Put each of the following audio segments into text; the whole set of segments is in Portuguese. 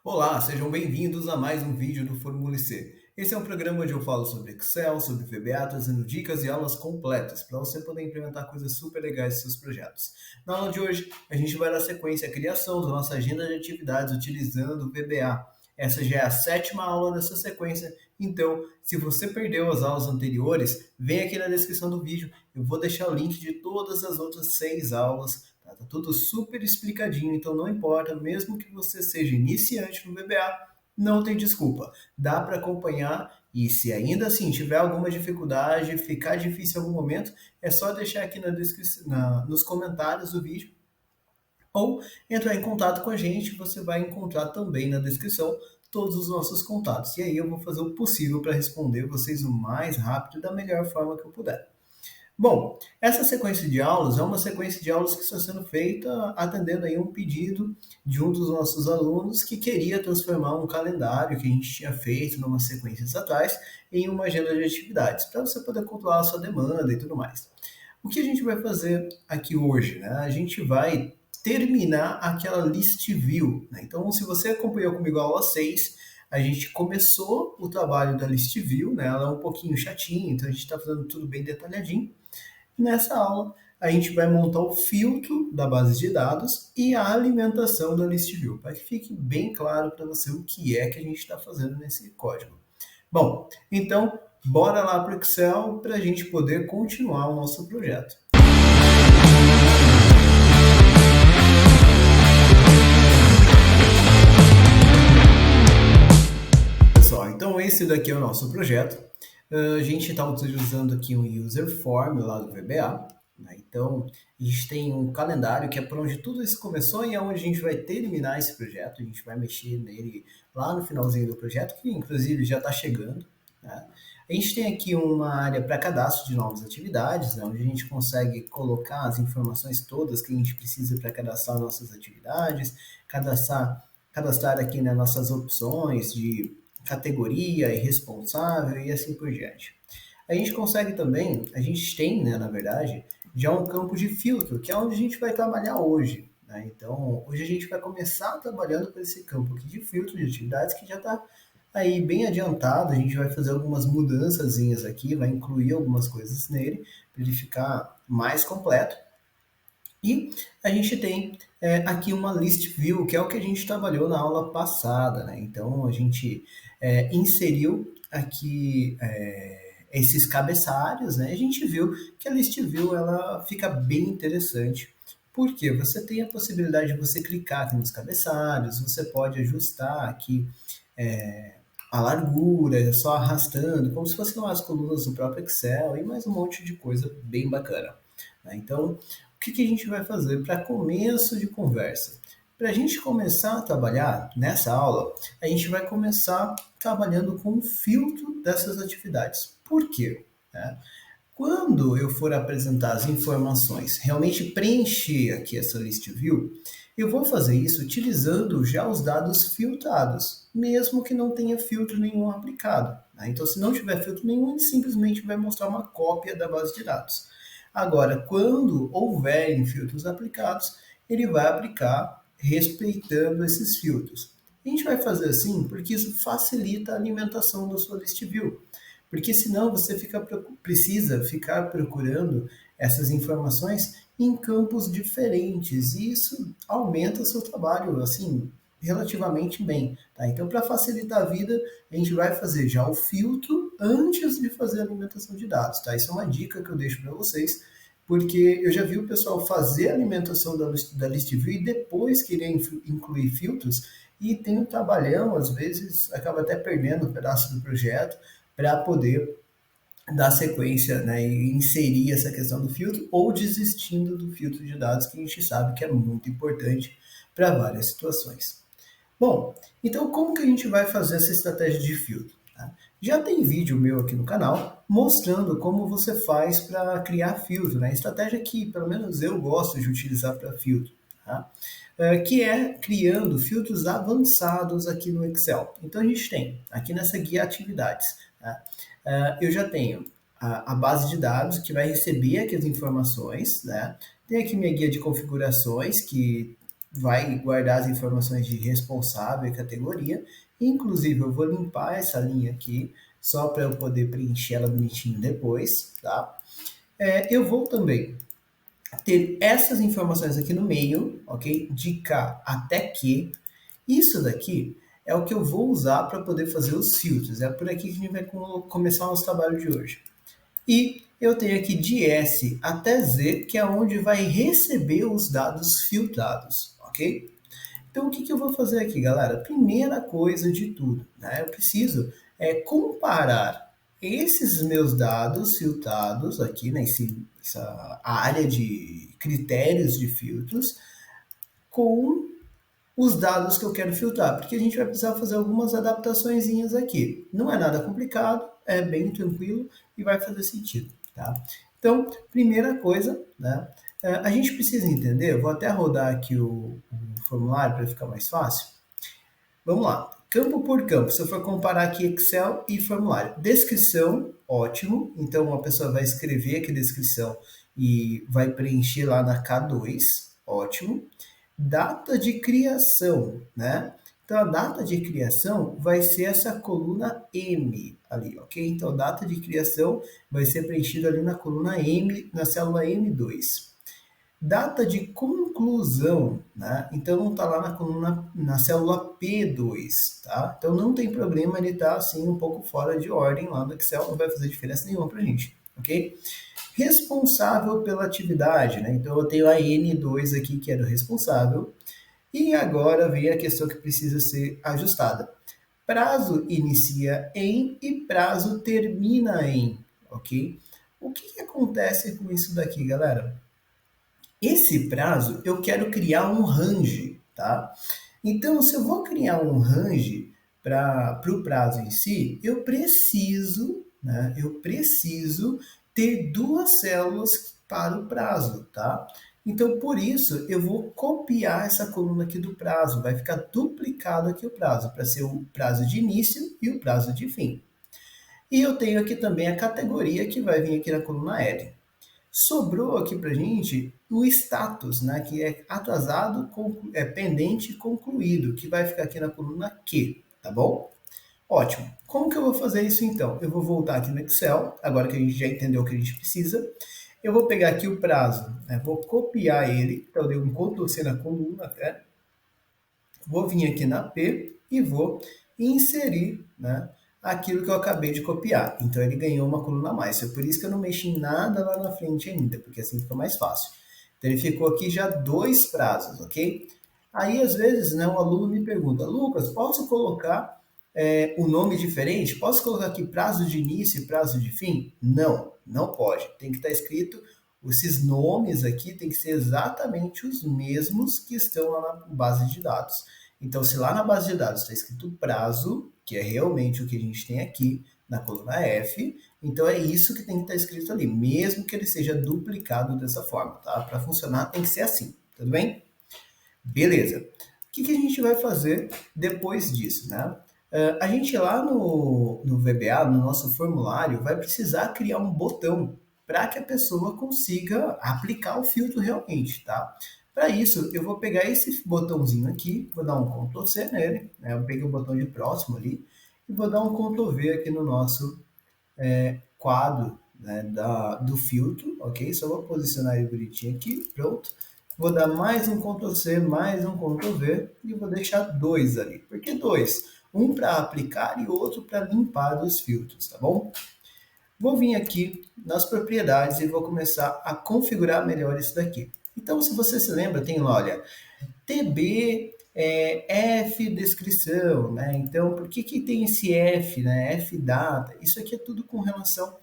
Olá, sejam bem-vindos a mais um vídeo do Formule C. Esse é um programa onde eu falo sobre Excel, sobre VBA, trazendo dicas e aulas completas para você poder implementar coisas super legais em seus projetos. Na aula de hoje, a gente vai dar sequência à criação da nossa agenda de atividades utilizando o VBA. Essa já é a sétima aula dessa sequência, então, se você perdeu as aulas anteriores, vem aqui na descrição do vídeo, eu vou deixar o link de todas as outras 6 aulas. Tá tudo super explicadinho, então não importa, mesmo que você seja iniciante no VBA, não tem desculpa. Dá para acompanhar e se ainda assim tiver alguma dificuldade, ficar difícil em algum momento, é só deixar aqui nos comentários do vídeo ou entrar em contato com a gente, você vai encontrar também na descrição todos os nossos contatos. E aí eu vou fazer o possível para responder vocês o mais rápido e da melhor forma que eu puder. Bom, essa sequência de aulas é uma sequência de aulas que está sendo feita atendendo aí um pedido de um dos nossos alunos que queria transformar um calendário que a gente tinha feito numa sequências atrás em uma agenda de atividades, para você poder controlar a sua demanda e tudo mais. O que a gente vai fazer aqui hoje? Né? A gente vai terminar aquela list view. Né? Então, se você acompanhou comigo a aula 6, a gente começou o trabalho da list view, né? Ela é um pouquinho chatinha, então a gente está fazendo tudo bem detalhadinho. Nessa aula, a gente vai montar o filtro da base de dados e a alimentação da list view, para que fique bem claro para você o que é que a gente está fazendo nesse código. Bom, então, bora lá para o Excel para a gente poder continuar o nosso projeto. Pessoal, então esse daqui é o nosso projeto. A gente está utilizando aqui um user form lá do VBA. Né? Então, a gente tem um calendário que é por onde tudo isso começou e é onde a gente vai terminar esse projeto. A gente vai mexer nele lá no finalzinho do projeto, que inclusive já está chegando. Né? A gente tem aqui uma área para cadastro de novas atividades, né? Onde a gente consegue colocar as informações todas que a gente precisa para cadastrar nossas atividades, cadastrar aqui, né, nossas opções de categoria e responsável e assim por diante. A gente consegue também, a gente tem, né, na verdade, já um campo de filtro, que é onde a gente vai trabalhar hoje. Né? Então, hoje a gente vai começar trabalhando com esse campo aqui de filtro de atividades que já está aí bem adiantado. A gente vai fazer algumas mudançazinhas aqui, vai incluir algumas coisas nele, para ele ficar mais completo. E a gente tem aqui uma list view, que é o que a gente trabalhou na aula passada. Né? Então, a gente inseriu aqui esses cabeçalhos, né? A gente viu que a list view ela fica bem interessante, porque você tem a possibilidade de você clicar aqui nos cabeçalhos, você pode ajustar aqui a largura, só arrastando, como se fossem as colunas do próprio Excel e mais um monte de coisa bem bacana. Né? Então, o que a gente vai fazer para começo de conversa? Para a gente começar a trabalhar nessa aula, a gente vai começar trabalhando com o filtro dessas atividades. Por quê? Quando eu for apresentar as informações, realmente preencher aqui essa list view, eu vou fazer isso utilizando já os dados filtrados, mesmo que não tenha filtro nenhum aplicado. Né? Então, se não tiver filtro nenhum, ele simplesmente vai mostrar uma cópia da base de dados. Agora, quando houverem filtros aplicados, ele vai aplicar respeitando esses filtros. A gente vai fazer assim porque isso facilita a alimentação da sua list view. Porque senão você precisa ficar procurando essas informações em campos diferentes e isso aumenta o seu trabalho assim relativamente bem. Tá? Então, para facilitar a vida, a gente vai fazer já o filtro antes de fazer a alimentação de dados. Tá? Isso é uma dica que eu deixo para vocês, porque eu já vi o pessoal fazer a alimentação da list view e depois querer incluir filtros e tem um trabalhão, às vezes acaba até perdendo um pedaço do projeto para poder dar sequência, né, e inserir essa questão do filtro ou desistindo do filtro de dados que a gente sabe que é muito importante para várias situações. Bom, então como que a gente vai fazer essa estratégia de filtro? Tá? Já tem vídeo meu aqui no canal mostrando como você faz para criar filtro, né? Estratégia que pelo menos eu gosto de utilizar para filtro. Tá? Que é criando filtros avançados aqui no Excel. Então a gente tem aqui nessa guia atividades, tá? Eu já tenho a base de dados que vai receber aqui as informações, né? Tem aqui minha guia de configurações que vai guardar as informações de responsável e categoria. Inclusive, eu vou limpar essa linha aqui, só para eu poder preencher ela bonitinho depois, tá? Eu vou também ter essas informações aqui no meio, ok? De K até Q. Isso daqui é o que eu vou usar para poder fazer os filtros. É por aqui que a gente vai começar o nosso trabalho de hoje. E eu tenho aqui de S até Z, que é onde vai receber os dados filtrados, ok? Então, o que eu vou fazer aqui, galera? Primeira coisa de tudo, né? Eu preciso comparar esses meus dados filtrados aqui, nessa área de critérios de filtros, com os dados que eu quero filtrar, porque a gente vai precisar fazer algumas adaptaçõezinhas aqui. Não é nada complicado, é bem tranquilo e vai fazer sentido, tá? Então, primeira coisa, né? A gente precisa entender, eu vou até rodar aqui o formulário para ficar mais fácil. Vamos lá, campo por campo, se eu for comparar aqui Excel e formulário. Descrição, ótimo, então a pessoa vai escrever aqui a descrição e vai preencher lá na K2, ótimo. Data de criação, né? Então a data de criação vai ser essa coluna M ali, ok? Então a data de criação vai ser preenchida ali na coluna M, na célula M2. Data de conclusão, né? Então não está lá na coluna, na célula P2, tá? Então não tem problema ele estar assim um pouco fora de ordem lá no Excel, não vai fazer diferença nenhuma para a gente, ok? Responsável pela atividade, né? Então eu tenho a N2 aqui que era o responsável, e agora vem a questão que precisa ser ajustada. Prazo inicia em e prazo termina em, ok? O que acontece com isso daqui, galera? Esse prazo eu quero criar um range, tá? Então, se eu vou criar um range para o prazo em si, eu preciso, né? Eu preciso ter duas células para o prazo, tá? Então, por isso, eu vou copiar essa coluna aqui do prazo. Vai ficar duplicado aqui o prazo, para ser o prazo de início e o prazo de fim. E eu tenho aqui também a categoria que vai vir aqui na coluna L. Sobrou aqui para gente o status, né, que é atrasado, pendente concluído, que vai ficar aqui na coluna Q, tá bom? Ótimo. Como que eu vou fazer isso então? Eu vou voltar aqui no Excel, agora que a gente já entendeu o que a gente precisa. Eu vou pegar aqui o prazo, né, vou copiar ele, então eu dei um Ctrl+C na coluna até. Vou vir aqui na P e vou inserir, né, aquilo que eu acabei de copiar. Então ele ganhou uma coluna a mais. É por isso que eu não mexi em nada lá na frente ainda, porque assim fica mais fácil. Então ele ficou aqui já dois prazos, ok? Aí às vezes, né, um aluno me pergunta, Lucas, posso colocar o nome diferente? Posso colocar aqui prazo de início e prazo de fim? Não, não pode. Tem que estar escrito, esses nomes aqui tem que ser exatamente os mesmos que estão lá na base de dados. Então, se lá na base de dados está escrito prazo, que é realmente o que a gente tem aqui na coluna F, então é isso que tem que estar escrito ali, mesmo que ele seja duplicado dessa forma, tá? Para funcionar tem que ser assim, tudo bem? Beleza. O que a gente vai fazer depois disso, né? A gente lá no VBA, no nosso formulário, vai precisar criar um botão para que a pessoa consiga aplicar o filtro realmente, tá? Para isso, eu vou pegar esse botãozinho aqui, vou dar um Ctrl+C nele, né? Eu peguei o botão de próximo ali, e vou dar um Ctrl+V aqui no nosso quadro, né, do filtro, ok? Só vou posicionar ele bonitinho aqui, pronto. Vou dar mais um Ctrl+C, mais um Ctrl+V e vou deixar dois ali. Por que dois? Um para aplicar e outro para limpar os filtros, tá bom? Vou vir aqui nas propriedades e vou começar a configurar melhor isso daqui. Então, se você se lembra, tem lá, olha, TB, F descrição, né? Então, por que tem esse F, né? F data? Isso aqui é tudo com relação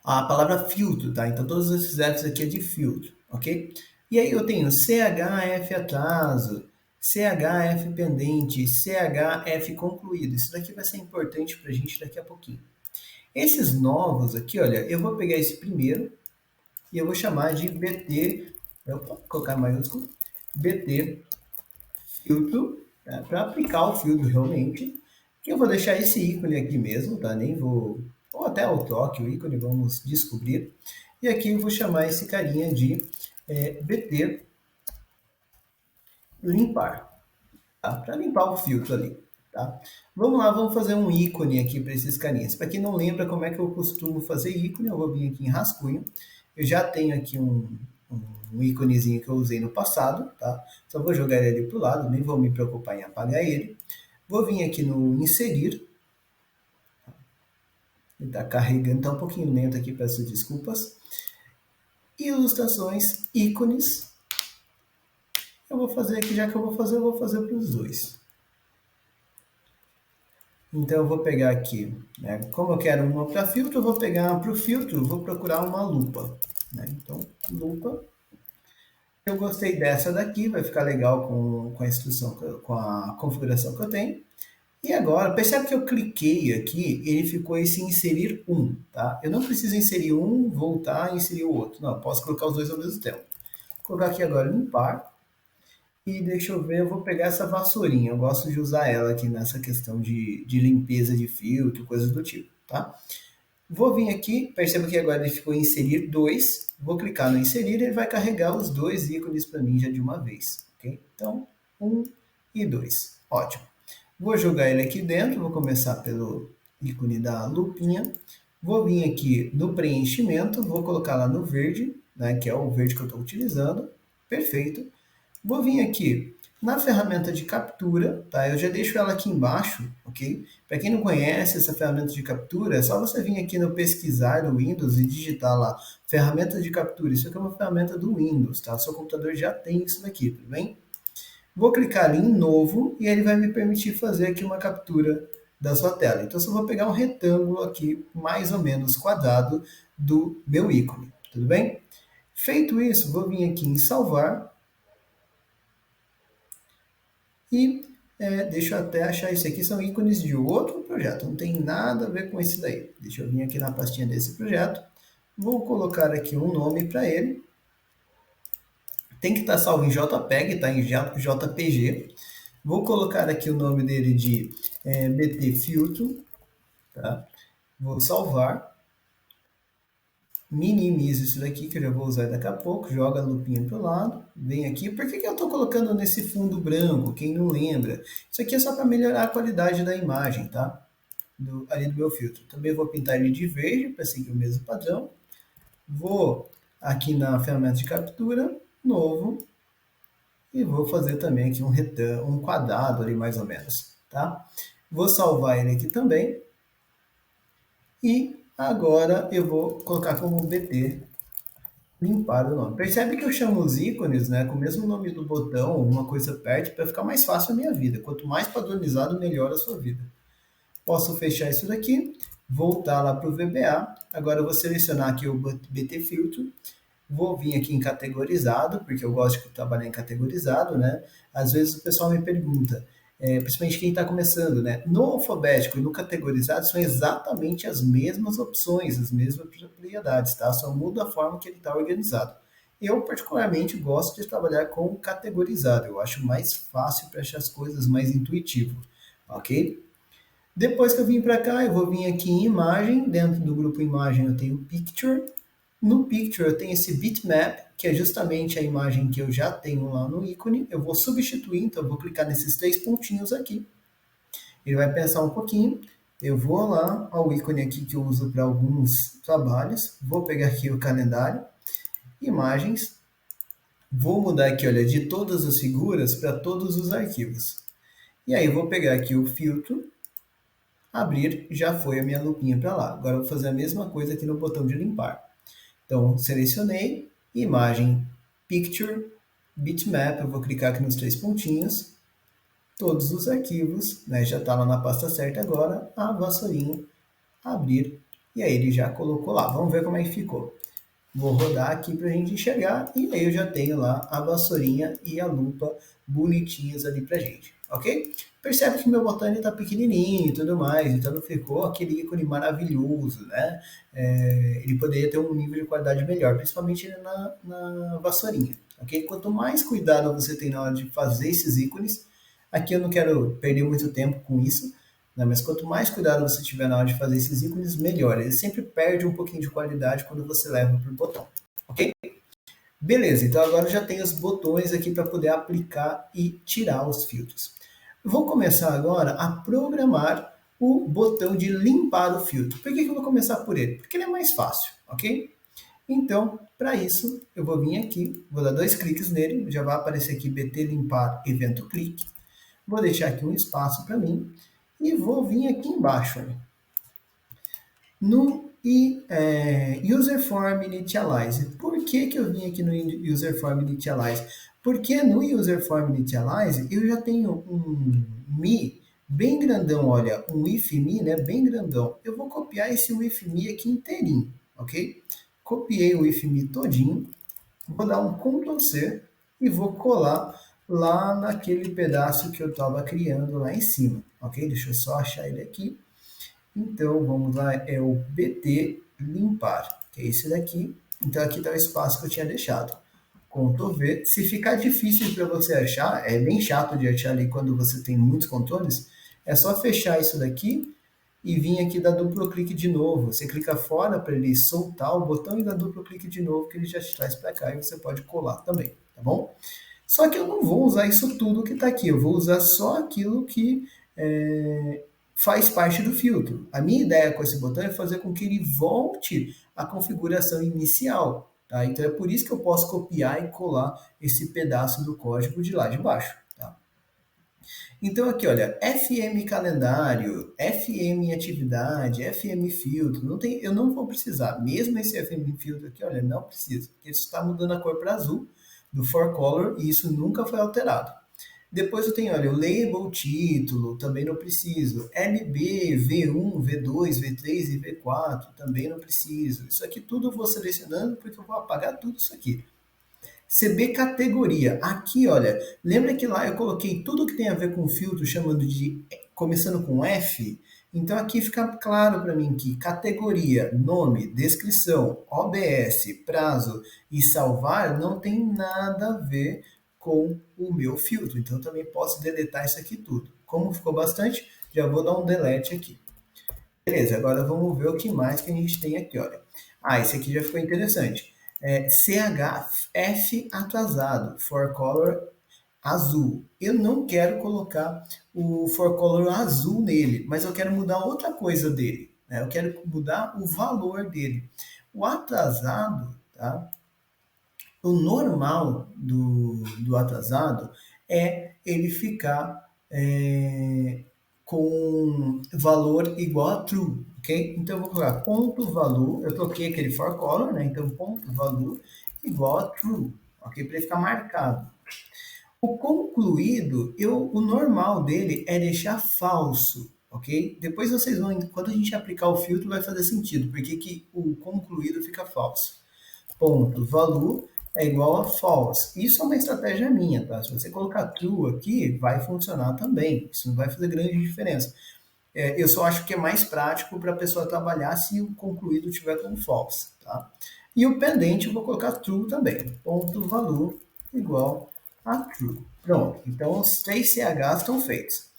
a palavra filtro, tá? Então, todos esses Fs aqui é de filtro, ok? E aí eu tenho CHF atraso, CHF pendente, CHF concluído. Isso daqui vai ser importante para a gente daqui a pouquinho. Esses novos aqui, olha, eu vou pegar esse primeiro e eu vou chamar de BT, vou colocar maiúsculo, BT filtro, tá? Para aplicar o filtro realmente. Que eu vou deixar esse ícone aqui mesmo, tá? Nem vou, ou até o toque, o ícone, vamos descobrir. E aqui eu vou chamar esse carinha de BT limpar, tá? Para limpar o filtro ali, tá? Vamos lá, vamos fazer um ícone aqui para esses carinhas. Para quem não lembra como é que eu costumo fazer ícone, eu vou vir aqui em rascunho. Eu já tenho aqui um íconezinho que eu usei no passado, tá? Só vou jogar ele ali para o lado, nem vou me preocupar em apagar ele. Vou vir aqui no inserir. Ele está carregando, está um pouquinho lento aqui, peço desculpas. Ilustrações, ícones. Eu vou fazer aqui, já que eu vou fazer para os dois. Então eu vou pegar aqui, né? Como eu quero uma para filtro, eu vou pegar para o filtro, vou procurar uma lupa, né? Então, lupa. Eu gostei dessa daqui, vai ficar legal com a instrução, com a configuração que eu tenho. E agora, percebe que eu cliquei aqui, ele ficou esse inserir um, tá? Eu não preciso inserir um, voltar e inserir o outro. Não, eu posso colocar os dois ao mesmo tempo. Vou colocar aqui agora limpar. E deixa eu ver, eu vou pegar essa vassourinha. Eu gosto de usar ela aqui nessa questão de limpeza de filtro, coisas do tipo, tá? Vou vir aqui, perceba que agora ele ficou em inserir dois. Vou clicar no inserir, ele vai carregar os dois ícones para mim já de uma vez, ok? Então, um e dois. Ótimo. Vou jogar ele aqui dentro, vou começar pelo ícone da lupinha. Vou vir aqui no preenchimento, vou colocar lá no verde, né, que é o verde que eu estou utilizando. Perfeito. Vou vir aqui na ferramenta de captura, tá? Eu já deixo ela aqui embaixo, ok? Para quem não conhece essa ferramenta de captura, é só você vir aqui no pesquisar do Windows e digitar lá ferramenta de captura. Isso aqui é uma ferramenta do Windows, tá? Seu computador já tem isso daqui, tudo bem? Vou clicar ali em novo e ele vai me permitir fazer aqui uma captura da sua tela. Então, eu só vou pegar um retângulo aqui, mais ou menos quadrado, do meu ícone, tudo bem? Feito isso, vou vir aqui em salvar e deixa eu até achar isso aqui, são ícones de outro projeto, não tem nada a ver com esse daí. Deixa eu vir aqui na pastinha desse projeto, vou colocar aqui um nome para ele, tem que estar salvo em JPEG, tá? Em JPG. Vou colocar aqui o nome dele de BT Filtro, tá? Vou salvar, minimizo isso daqui que eu já vou usar daqui a pouco, joga a lupinha para o lado, vem aqui. Por que eu estou colocando nesse fundo branco? Quem não lembra? Isso aqui é só para melhorar a qualidade da imagem, tá? Ali do meu filtro. Também vou pintar ele de verde para seguir o mesmo padrão. Vou aqui na ferramenta de captura, novo, e vou fazer também aqui um retângulo, um quadrado ali mais ou menos, tá? Vou salvar ele aqui também. E agora eu vou colocar como BT limpar o nome. Percebe que eu chamo os ícones, né, com o mesmo nome do botão, uma coisa perto, para ficar mais fácil a minha vida. Quanto mais padronizado, melhor a sua vida. Posso fechar isso daqui, voltar lá para o VBA. Agora eu vou selecionar aqui o BT Filtro. Vou vir aqui em categorizado, porque eu gosto de trabalhar em categorizado, né? Às vezes o pessoal me pergunta, principalmente quem está começando, né? No alfabético e no categorizado são exatamente as mesmas opções, as mesmas propriedades, tá? Só muda a forma que ele está organizado. Eu, particularmente, gosto de trabalhar com categorizado. Eu acho mais fácil para achar as coisas, mais intuitivo, ok? Depois que eu vim para cá, eu vou vir aqui em imagem. Dentro do grupo imagem eu tenho picture. No picture eu tenho esse bitmap, que é justamente a imagem que eu já tenho lá no ícone. Eu vou substituir, então eu vou clicar nesses três pontinhos aqui. Ele vai pensar um pouquinho. Eu vou lá ao ícone aqui que eu uso para alguns trabalhos. Vou pegar aqui o calendário, imagens. Vou mudar aqui, olha, de todas as figuras para todos os arquivos. E aí vou pegar aqui o filtro, abrir, já foi a minha lupinha para lá. Agora eu vou fazer a mesma coisa aqui no botão de limpar. Então, selecionei, imagem, picture, bitmap, eu vou clicar aqui nos três pontinhos, todos os arquivos, né, já está lá na pasta certa agora, a vassourinha, abrir, e aí ele já colocou lá. Vamos ver como é que ficou. Vou rodar aqui para a gente enxergar, e aí eu já tenho lá a vassourinha e a lupa bonitinhas ali para a gente, ok? Percebe que meu botão está pequenininho e tudo mais, então não ficou aquele ícone maravilhoso, né? Ele poderia ter um nível de qualidade melhor, principalmente na vassourinha, ok? Quanto mais cuidado você tem na hora de fazer esses ícones, aqui eu não quero perder muito tempo com isso, né? Mas quanto mais cuidado você tiver na hora de fazer esses ícones, melhor. Ele sempre perde um pouquinho de qualidade quando você leva para o botão, ok? Beleza, então agora eu já tenho os botões aqui para poder aplicar e tirar os filtros. Vou começar agora a programar o botão de limpar o filtro. Por que eu vou começar por ele? Porque ele é mais fácil, ok? Então, para isso, eu vou vir aqui, vou dar 2 cliques nele, já vai aparecer aqui BT limpar evento clique. Vou deixar aqui um espaço para mim e vou vir aqui embaixo, olha, no User Form Initialize. Por que eu vim aqui no User Form Initialize? Porque no User Form Initialize eu já tenho um me bem grandão, olha, um if me, né, bem grandão. Eu vou copiar esse if me aqui inteirinho, ok? Copiei o if me todinho, vou dar um Ctrl C e vou colar lá naquele pedaço que eu estava criando lá em cima, ok? Deixa eu só achar ele aqui. Então, vamos lá, é o BT limpar, que é esse daqui. Então, aqui está o espaço que eu tinha deixado. Ctrl V. Se ficar difícil para você achar, é bem chato de achar ali quando você tem muitos controles, é só fechar isso daqui e vir aqui dar duplo clique de novo. Você clica fora para ele soltar o botão e dá duplo clique de novo, que ele já te traz para cá e você pode colar também, tá bom? Só que eu não vou usar isso tudo que está aqui, eu vou usar só aquilo que faz parte do filtro. A minha ideia com esse botão é fazer com que ele volte à configuração inicial. Tá? Então é por isso que eu posso copiar e colar esse pedaço do código de lá de baixo. Tá? Então aqui, olha, FM calendário, FM atividade, FM filtro, eu não vou precisar. Mesmo esse FM filtro aqui, olha, não precisa, porque isso está mudando a cor para azul do for color e isso nunca foi alterado. Depois eu tenho, olha, o label, título, também não preciso. LB, V1, V2, V3 e V4, também não preciso. Isso aqui tudo eu vou selecionando porque eu vou apagar tudo isso aqui. CB categoria. Aqui, olha, lembra que lá eu coloquei tudo que tem a ver com filtro, chamando de, começando com F? Então aqui fica claro para mim que categoria, nome, descrição, OBS, prazo e salvar não tem nada a ver com o meu filtro. Então eu também posso deletar isso aqui tudo. Como ficou bastante, já vou dar um delete aqui. Beleza, agora vamos ver o que mais que a gente tem aqui, olha. Ah, esse aqui já ficou interessante. CHF atrasado, for color azul. Eu não quero colocar o for color azul nele, mas eu quero mudar outra coisa dele, né? Eu quero mudar o valor dele. O atrasado, tá? O normal do atrasado é ele ficar com valor igual a true, ok? Então eu vou colocar ponto valor, eu troquei aquele for color, né? Então ponto valor igual a true, ok? Para ele ficar marcado. O concluído, o normal dele é deixar falso, ok? Depois vocês vão, quando a gente aplicar o filtro vai fazer sentido, porque que o concluído fica falso. Ponto valor é igual a false. Isso é uma estratégia minha, tá? Se você colocar true aqui, vai funcionar também. Isso não vai fazer grande diferença. Eu só acho que é mais prático para a pessoa trabalhar se o concluído tiver com false, tá? E o pendente eu vou colocar true também. Ponto valor igual a true. Pronto. Então os 3 CHs estão feitos.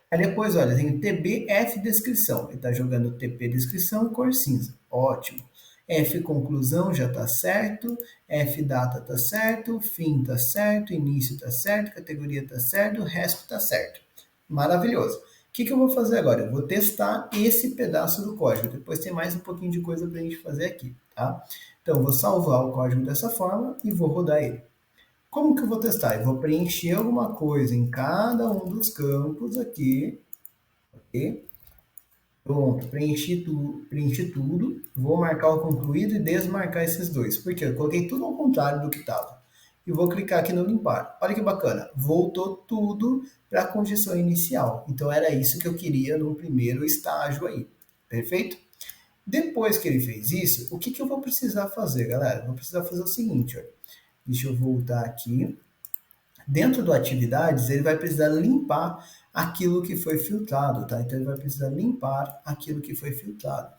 Aí depois, olha, tem o TBF descrição. Ele está jogando TP descrição e cor cinza. Ótimo. F conclusão já está certo, F data está certo, fim está certo, início está certo, categoria está certo, o resto está certo. Maravilhoso. O que eu vou fazer agora? Eu vou testar esse pedaço do código. Depois tem mais um pouquinho de coisa para a gente fazer aqui, tá? Então, eu vou salvar o código dessa forma e vou rodar ele. Como que eu vou testar? Eu vou preencher alguma coisa em cada um dos campos aqui, ok? Pronto, preenchi tudo, vou marcar o concluído e desmarcar esses dois. Porque eu coloquei tudo ao contrário do que estava. E vou clicar aqui no limpar. Olha que bacana, voltou tudo para a condição inicial. Então era isso que eu queria no primeiro estágio aí, perfeito? Depois que ele fez isso, o que eu vou precisar fazer, galera? Vou precisar fazer o seguinte, olha. Deixa eu voltar aqui. Dentro do atividades, ele vai precisar limpar aquilo que foi filtrado, tá? Então ele vai precisar limpar aquilo que foi filtrado.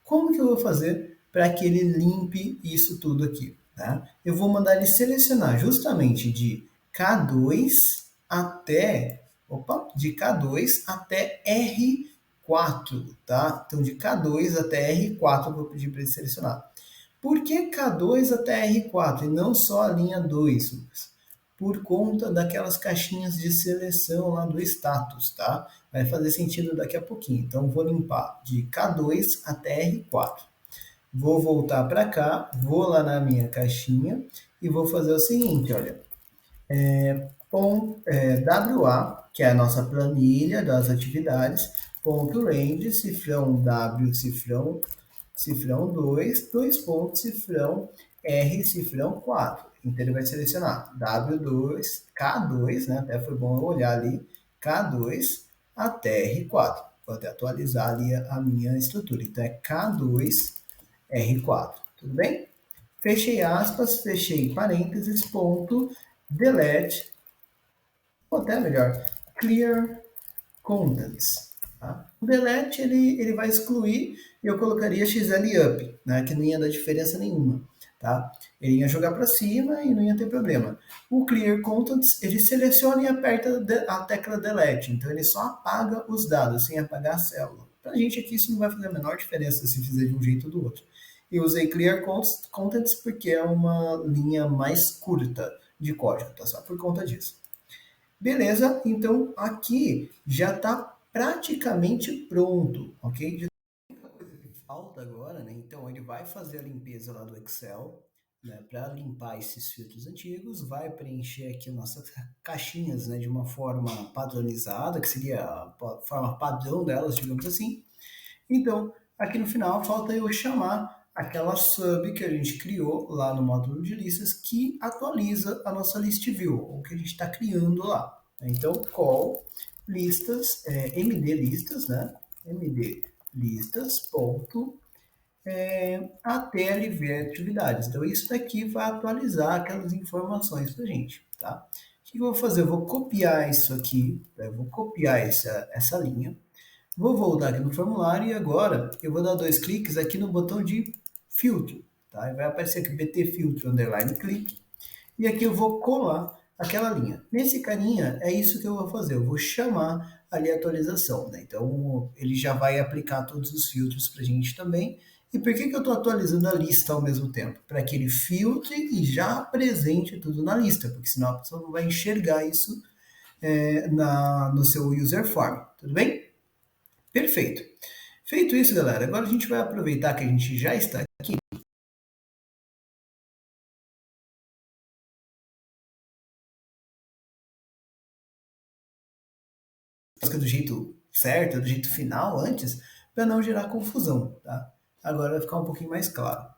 Como que eu vou fazer para que ele limpe isso tudo aqui, tá? Eu vou mandar ele selecionar justamente de K2 até, de K2 até R R4, tá? Então de K2 até R4 eu vou pedir para ele selecionar. Por que K2 até R4 e não só a linha 2, Lucas? Por conta daquelas caixinhas de seleção lá do status, tá? Vai fazer sentido daqui a pouquinho. Então vou limpar de K2 até R4. Vou voltar para cá, vou lá na minha caixinha e vou fazer o seguinte, olha. WA, que é a nossa planilha das atividades, ponto range, cifrão W, cifrão 2, dois pontos, cifrão R, cifrão 4. Então ele vai selecionar W2, K2, né? Até foi bom eu olhar ali, K2 até R4. Vou até atualizar ali a minha estrutura. Então é K2, R4. Tudo bem? Fechei aspas, fechei parênteses, ponto, delete, ou até melhor, clear contents. Tá? O delete ele vai excluir e eu colocaria XLUp, né, que não ia dar diferença nenhuma. Tá? Ele ia jogar para cima e não ia ter problema. O clear contents ele seleciona e aperta a tecla delete, então ele só apaga os dados sem apagar a célula. Para a gente aqui isso não vai fazer a menor diferença se fizer de um jeito ou do outro. Eu usei clear contents porque é uma linha mais curta de código, tá? Só por conta disso. Beleza, então aqui já está praticamente pronto, ok? Falta agora, né? Então ele vai fazer a limpeza lá do Excel, né? Para limpar esses filtros antigos, vai preencher aqui nossas caixinhas, né? De uma forma padronizada, que seria a forma padrão delas, digamos assim. Então, aqui no final, falta eu chamar aquela sub que a gente criou lá no módulo de listas que atualiza a nossa list view, ou que a gente está criando lá. Então, call listas, md listas, né? md listas, ponto, até ele ver atividades. Então, isso daqui vai atualizar aquelas informações para a gente, tá? O que eu vou fazer? Eu vou copiar isso aqui, eu vou copiar essa linha, vou voltar aqui no formulário e agora eu vou dar 2 cliques aqui no botão de filtro, tá? E vai aparecer aqui BT filtro underline clique e aqui eu vou colar aquela linha. Nesse carinha é isso que eu vou fazer, eu vou chamar ali a atualização, né? Então ele já vai aplicar todos os filtros para a gente também. E por que eu estou atualizando a lista ao mesmo tempo? Para que ele filtre e já apresente tudo na lista, porque senão a pessoa não vai enxergar isso no seu user form, tudo bem? Perfeito. Feito isso, galera, agora a gente vai aproveitar que a gente já está aqui. Do jeito certo, do jeito final antes, para não gerar confusão, tá? Agora vai ficar um pouquinho mais claro.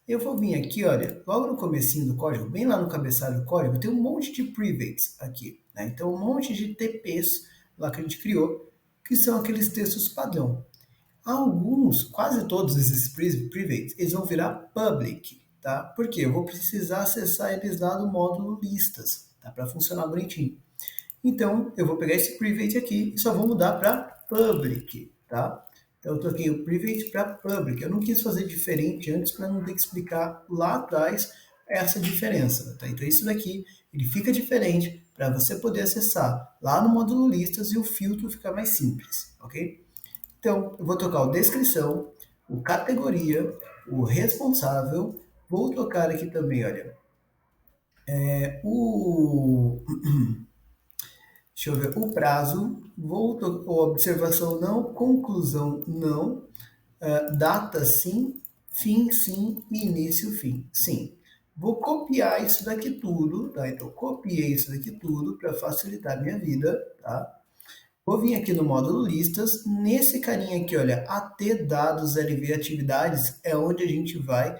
Eu vou vir aqui, olha, logo no comecinho do código, bem lá no cabeçalho do código, tem um monte de privates aqui, né? Então um monte de TPs lá que a gente criou, que são aqueles textos padrão. Alguns, quase todos esses privates, eles vão virar public, tá? Por quê? Eu vou precisar acessar eles lá do módulo listas, tá? Para funcionar bonitinho. Então, eu vou pegar esse private aqui e só vou mudar para public, tá? Então, eu troquei o private para public. Eu não quis fazer diferente antes para não ter que explicar lá atrás essa diferença, tá? Então, isso daqui, ele fica diferente para você poder acessar lá no módulo listas e o filtro ficar mais simples, ok? Então, eu vou trocar o descrição, o categoria, o responsável, vou trocar aqui também, olha, deixa eu ver, o prazo, observação não, conclusão não, data sim, fim sim e início fim sim. Vou copiar isso daqui tudo, tá? Então, copiei isso daqui tudo para facilitar a minha vida, tá? Vou vir aqui no módulo listas, nesse carinha aqui, olha, AT dados LV atividades é onde a gente vai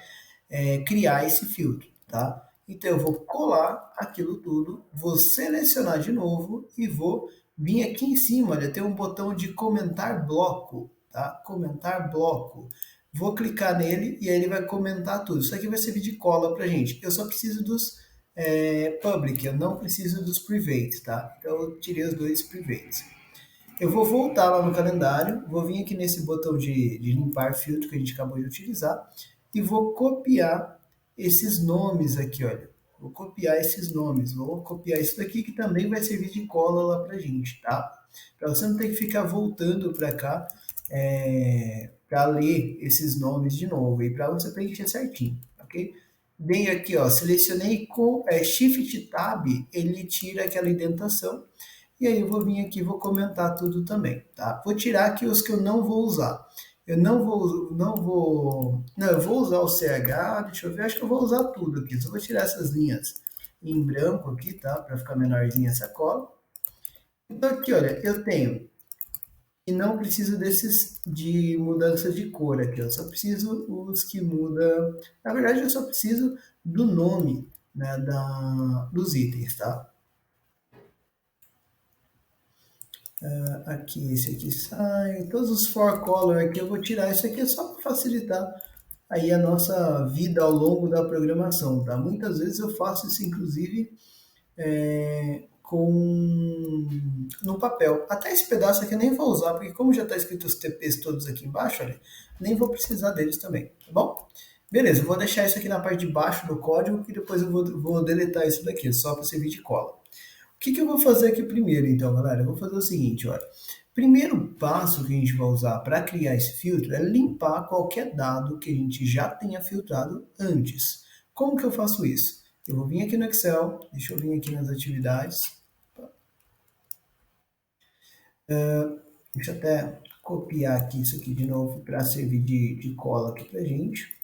criar esse filtro, tá? Então eu vou colar aquilo tudo, vou selecionar de novo e vou vir aqui em cima, olha, tem um botão de comentar bloco, tá? Comentar bloco. Vou clicar nele e aí ele vai comentar tudo. Isso aqui vai servir de cola pra gente. Eu só preciso dos public, eu não preciso dos privates, tá? Então eu tirei os dois privates. Eu vou voltar lá no calendário, vou vir aqui nesse botão de limpar filtro que a gente acabou de utilizar e vou copiar esses nomes aqui, olha. Vou copiar esses nomes, vou copiar isso daqui que também vai servir de cola lá pra gente, tá? para você não ter que ficar voltando para cá para ler esses nomes de novo e para você preencher certinho, ok? Venho aqui, ó, selecionei com Shift Tab, ele tira aquela indentação. E aí eu vou vir aqui e vou comentar tudo também, tá? Vou tirar aqui os que eu não vou usar. Não, eu vou usar o CH, deixa eu ver, acho que eu vou usar tudo aqui. Só vou tirar essas linhas em branco aqui, tá? Para ficar menorzinha essa cola. Então aqui, olha, eu tenho e não preciso desses de mudança de cor aqui, eu só preciso os que mudam. Na verdade, eu só preciso do nome, né, dos itens, tá? Aqui, esse aqui sai. Todos os for color aqui eu vou tirar. Isso aqui é só para facilitar aí a nossa vida ao longo da programação, tá? Muitas vezes eu faço isso, inclusive, no papel. Até esse pedaço aqui eu nem vou usar, porque como já está escrito os TPs todos aqui embaixo, olha, nem vou precisar deles também, tá bom? Beleza, eu vou deixar isso aqui na parte de baixo do código, que depois eu vou deletar isso daqui, só para servir de cola. O que eu vou fazer aqui primeiro, então, galera? Eu vou fazer o seguinte, olha. Primeiro passo que a gente vai usar para criar esse filtro é limpar qualquer dado que a gente já tenha filtrado antes. Como que eu faço isso? Eu vou vir aqui no Excel, deixa eu vir aqui nas atividades. Deixa eu até copiar aqui isso aqui de novo para servir de cola aqui para a gente.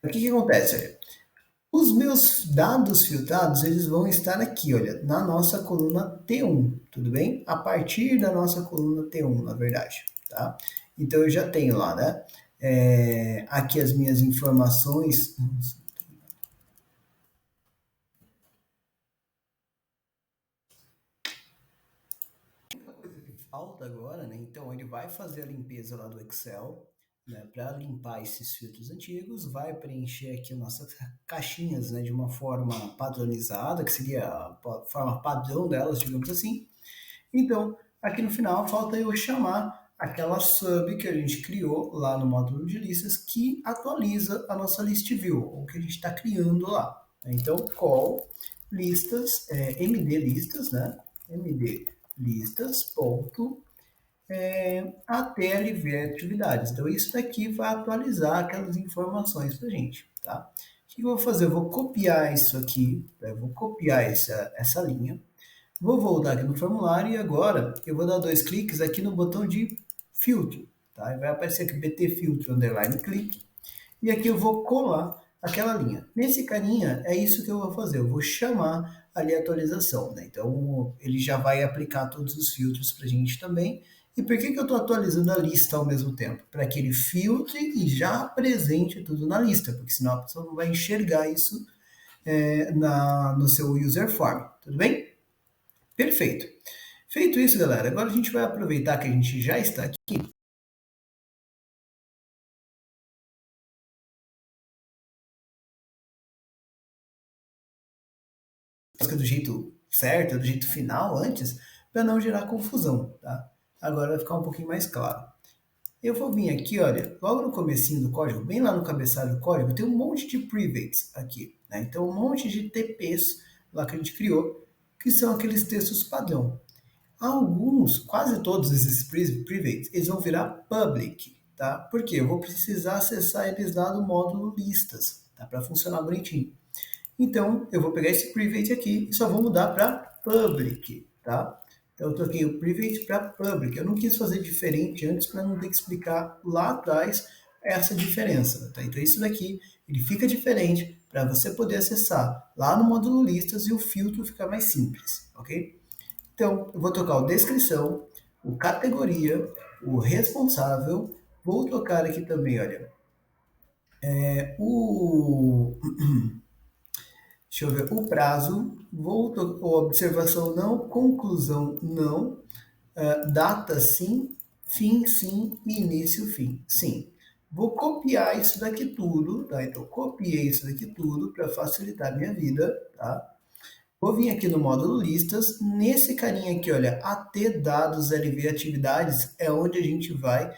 O que acontece? Olha, os meus dados filtrados, eles vão estar aqui, olha, na nossa coluna T1, tudo bem? A partir da nossa coluna T1, na verdade, tá? Então, eu já tenho lá, né? Aqui as minhas informações. Falta agora, né? Então, ele vai fazer a limpeza lá do Excel, né, para limpar esses filtros antigos, vai preencher aqui nossas caixinhas, né, de uma forma padronizada, que seria a forma padrão delas, digamos assim. Então, aqui no final, falta eu chamar aquela sub que a gente criou lá no módulo de listas, que atualiza a nossa list view, o que a gente está criando lá. Então, call listas, md listas, né, md listas, ponto, até aliviar atividades. Então, isso daqui vai atualizar aquelas informações para a gente, tá? O que eu vou fazer? Eu vou copiar isso aqui, eu vou copiar essa linha, vou voltar aqui no formulário e agora eu vou dar 2 cliques aqui no botão de filtro, tá? E vai aparecer aqui BT filtro, underline clique, e aqui eu vou colar aquela linha. Nesse carinha, é isso que eu vou fazer, eu vou chamar ali a atualização, né? Então, ele já vai aplicar todos os filtros para a gente também. E por que eu estou atualizando a lista ao mesmo tempo? Para que ele filtre e já apresente tudo na lista, porque senão a pessoa não vai enxergar isso no seu user form, tudo bem? Perfeito. Feito isso, galera, agora a gente vai aproveitar que a gente já está aqui. Do jeito certo, do jeito final antes, para não gerar confusão, tá? Agora vai ficar um pouquinho mais claro. Eu vou vir aqui, olha, logo no comecinho do código, bem lá no cabeçalho do código, tem um monte de privates aqui, né? Então, um monte de TPs lá que a gente criou, que são aqueles textos padrão. Alguns, quase todos esses privates, eles vão virar public, tá? Por quê? Eu vou precisar acessar eles lá do módulo listas, tá? Para funcionar bonitinho. Então, eu vou pegar esse private aqui e só vou mudar para public, tá? Então, eu troquei o private para public. Eu não quis fazer diferente antes para não ter que explicar lá atrás essa diferença, tá? Então, isso daqui, ele fica diferente para você poder acessar lá no módulo listas e o filtro ficar mais simples, ok? Então, eu vou trocar o descrição, o categoria, o responsável, vou trocar aqui também, olha, deixa eu ver, o prazo, observação não, conclusão não, data sim, fim sim e início fim sim. Vou copiar isso daqui tudo, tá? Então, copiei isso daqui tudo para facilitar a minha vida, tá? Vou vir aqui no módulo listas, nesse carinha aqui, olha, AT dados LV atividades, é onde a gente vai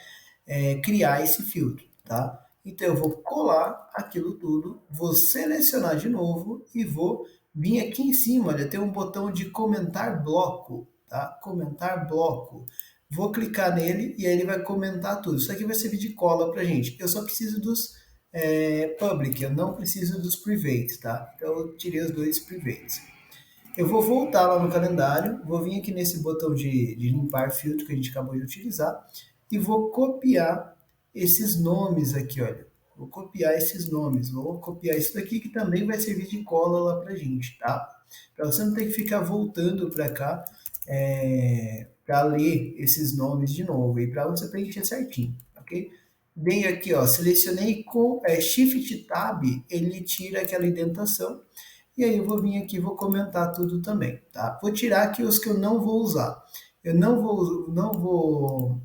criar esse filtro, tá? Então, eu vou colar aquilo tudo, vou selecionar de novo e vou vir aqui em cima, olha, tem um botão de comentar bloco. tá? Comentar bloco. Vou clicar nele e aí ele vai comentar tudo. Isso aqui vai servir de cola pra gente. Eu só preciso dos public, eu não preciso dos private, tá? Então eu tirei os dois privates. Eu vou voltar lá no calendário, vou vir aqui nesse botão de limpar filtro que a gente acabou de utilizar e vou copiar esses nomes aqui, olha. Vou copiar esses nomes, vou copiar isso daqui que também vai servir de cola lá pra gente, tá? Para você não ter que ficar voltando para cá para ler esses nomes de novo e para você preencher certinho, ok? Bem aqui, ó, selecionei com Shift Tab, ele tira aquela indentação e aí eu vou vir aqui e vou comentar tudo também, tá? Vou tirar aqui os que eu não vou usar. Eu vou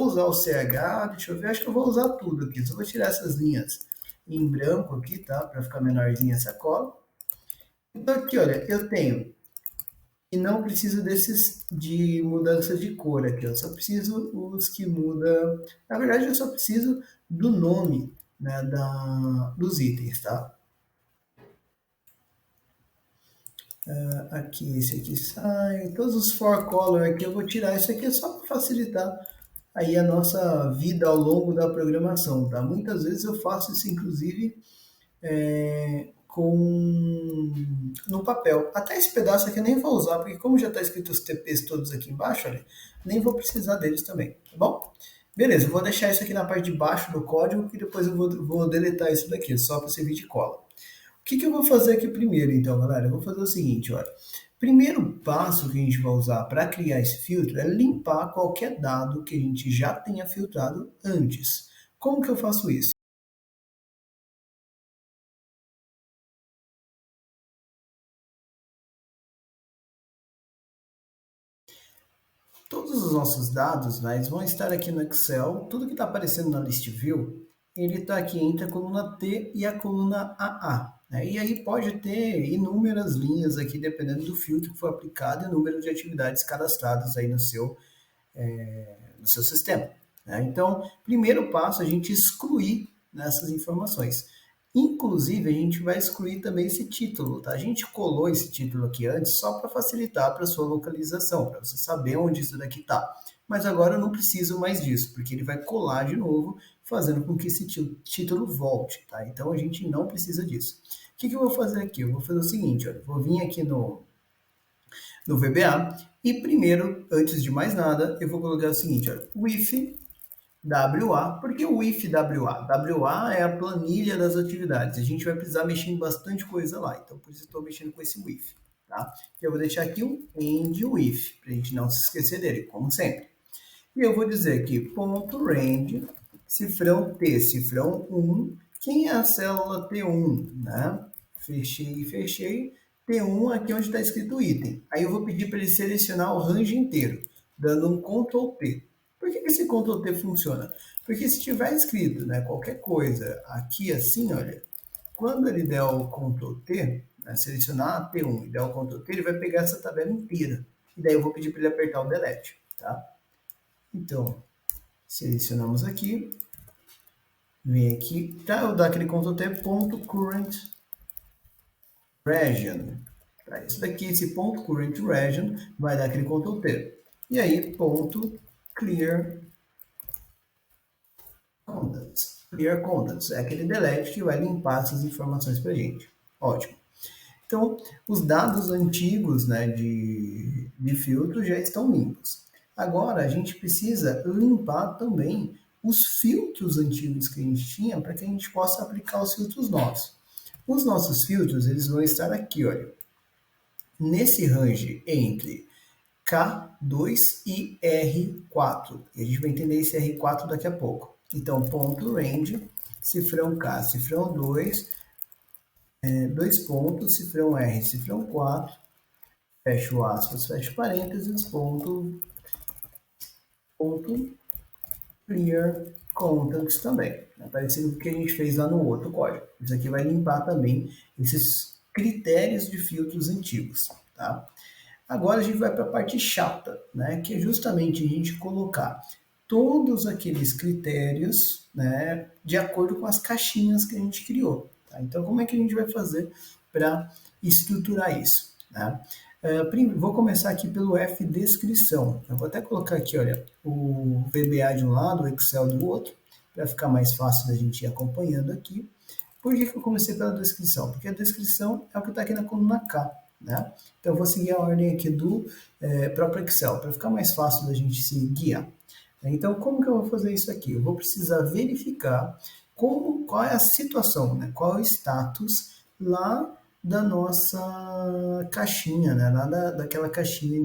usar o CH, deixa eu ver, acho que eu vou usar tudo aqui. Só vou tirar essas linhas em branco aqui, tá? Para ficar menorzinha essa cola. Então aqui, olha, eu tenho e não preciso desses de mudança de cor aqui, eu só preciso os que mudam. Na verdade, eu só preciso do nome, né, dos itens, tá? Aqui, esse aqui sai. Todos os for color aqui eu vou tirar. Isso aqui é só para facilitar aí a nossa vida ao longo da programação, tá? Muitas vezes eu faço isso, inclusive, no papel. Até esse pedaço aqui eu nem vou usar, porque como já está escrito os TPs todos aqui embaixo, olha, nem vou precisar deles também, tá bom? Beleza, eu vou deixar isso aqui na parte de baixo do código, que depois eu vou deletar isso daqui, só para servir de cola. O que eu vou fazer aqui primeiro, então, galera? Eu vou fazer o seguinte, olha. Primeiro passo que a gente vai usar para criar esse filtro é limpar qualquer dado que a gente já tenha filtrado antes. Como que eu faço isso? Todos os nossos dados, né, eles vão estar aqui no Excel. Tudo que está aparecendo na List View, ele está aqui entre a coluna T e a coluna AA. Né? E aí pode ter inúmeras linhas aqui, dependendo do filtro que for aplicado e o número de atividades cadastradas aí no seu sistema. Né? Então, primeiro passo, a gente excluir nessas informações. Inclusive, a gente vai excluir também esse título, tá? A gente colou esse título aqui antes só para facilitar para sua localização, para você saber onde isso daqui está. Mas agora eu não preciso mais disso, porque ele vai colar de novo, fazendo com que esse título volte, tá? Então a gente não precisa disso. O que eu vou fazer aqui? Eu vou fazer o seguinte, olha, vou vir aqui no VBA e primeiro, antes de mais nada, eu vou colocar o seguinte, olha, with WA, porque o if WA? WA é a planilha das atividades. A gente vai precisar mexer em bastante coisa lá. Então, por isso eu estou mexendo com esse if. Tá? E eu vou deixar aqui um end with, para a gente não se esquecer dele, como sempre. E eu vou dizer aqui, ponto range, cifrão T, cifrão 1. Quem é a célula T1? Né? Fechei. T1 aqui onde está escrito item. Aí eu vou pedir para ele selecionar o range inteiro, dando um Ctrl T. Por que esse Ctrl T funciona? Porque se tiver escrito, né, qualquer coisa aqui assim, olha, quando ele der o Ctrl T, né, selecionar a T1 e der o Ctrl T, ele vai pegar essa tabela inteira. E daí eu vou pedir para ele apertar o Delete. Tá? Então, selecionamos aqui, vem aqui, tá? Eu dou aquele Ctrl T, ponto current region. Tá? Isso daqui, esse ponto current region, vai dar aquele Ctrl T. E aí, ponto clear contents. Clear contents é aquele delete que vai limpar essas informações para a gente. Ótimo. Então, os dados antigos, né, de filtro já estão limpos. Agora, a gente precisa limpar também os filtros antigos que a gente tinha para que a gente possa aplicar os filtros novos. Os nossos filtros, eles vão estar aqui, olha, nesse range entre K2 e R4. E a gente vai entender esse R4 daqui a pouco. Então, ponto range, cifrão K, cifrão 2, dois pontos, cifrão R, cifrão 4, fecho aspas, fecho parênteses, ponto clear contents também. É parecido com o que a gente fez lá no outro código. Isso aqui vai limpar também esses critérios de filtros antigos. Tá? Agora a gente vai para a parte chata, né? Que é justamente a gente colocar todos aqueles critérios, né, de acordo com as caixinhas que a gente criou. Tá? Então, como é que a gente vai fazer para estruturar isso? Né? Vou começar aqui pelo F descrição. Eu vou até colocar aqui, olha, o VBA de um lado, o Excel do outro, para ficar mais fácil da gente ir acompanhando aqui. Por que eu comecei pela descrição? Porque a descrição é o que está aqui na coluna K, né? Então eu vou seguir a ordem aqui do próprio Excel, para ficar mais fácil da gente se guiar. Então, como que eu vou fazer isso aqui? Eu vou precisar verificar qual é a situação, né? Qual é o status lá da nossa caixinha, né? Lá daquela caixinha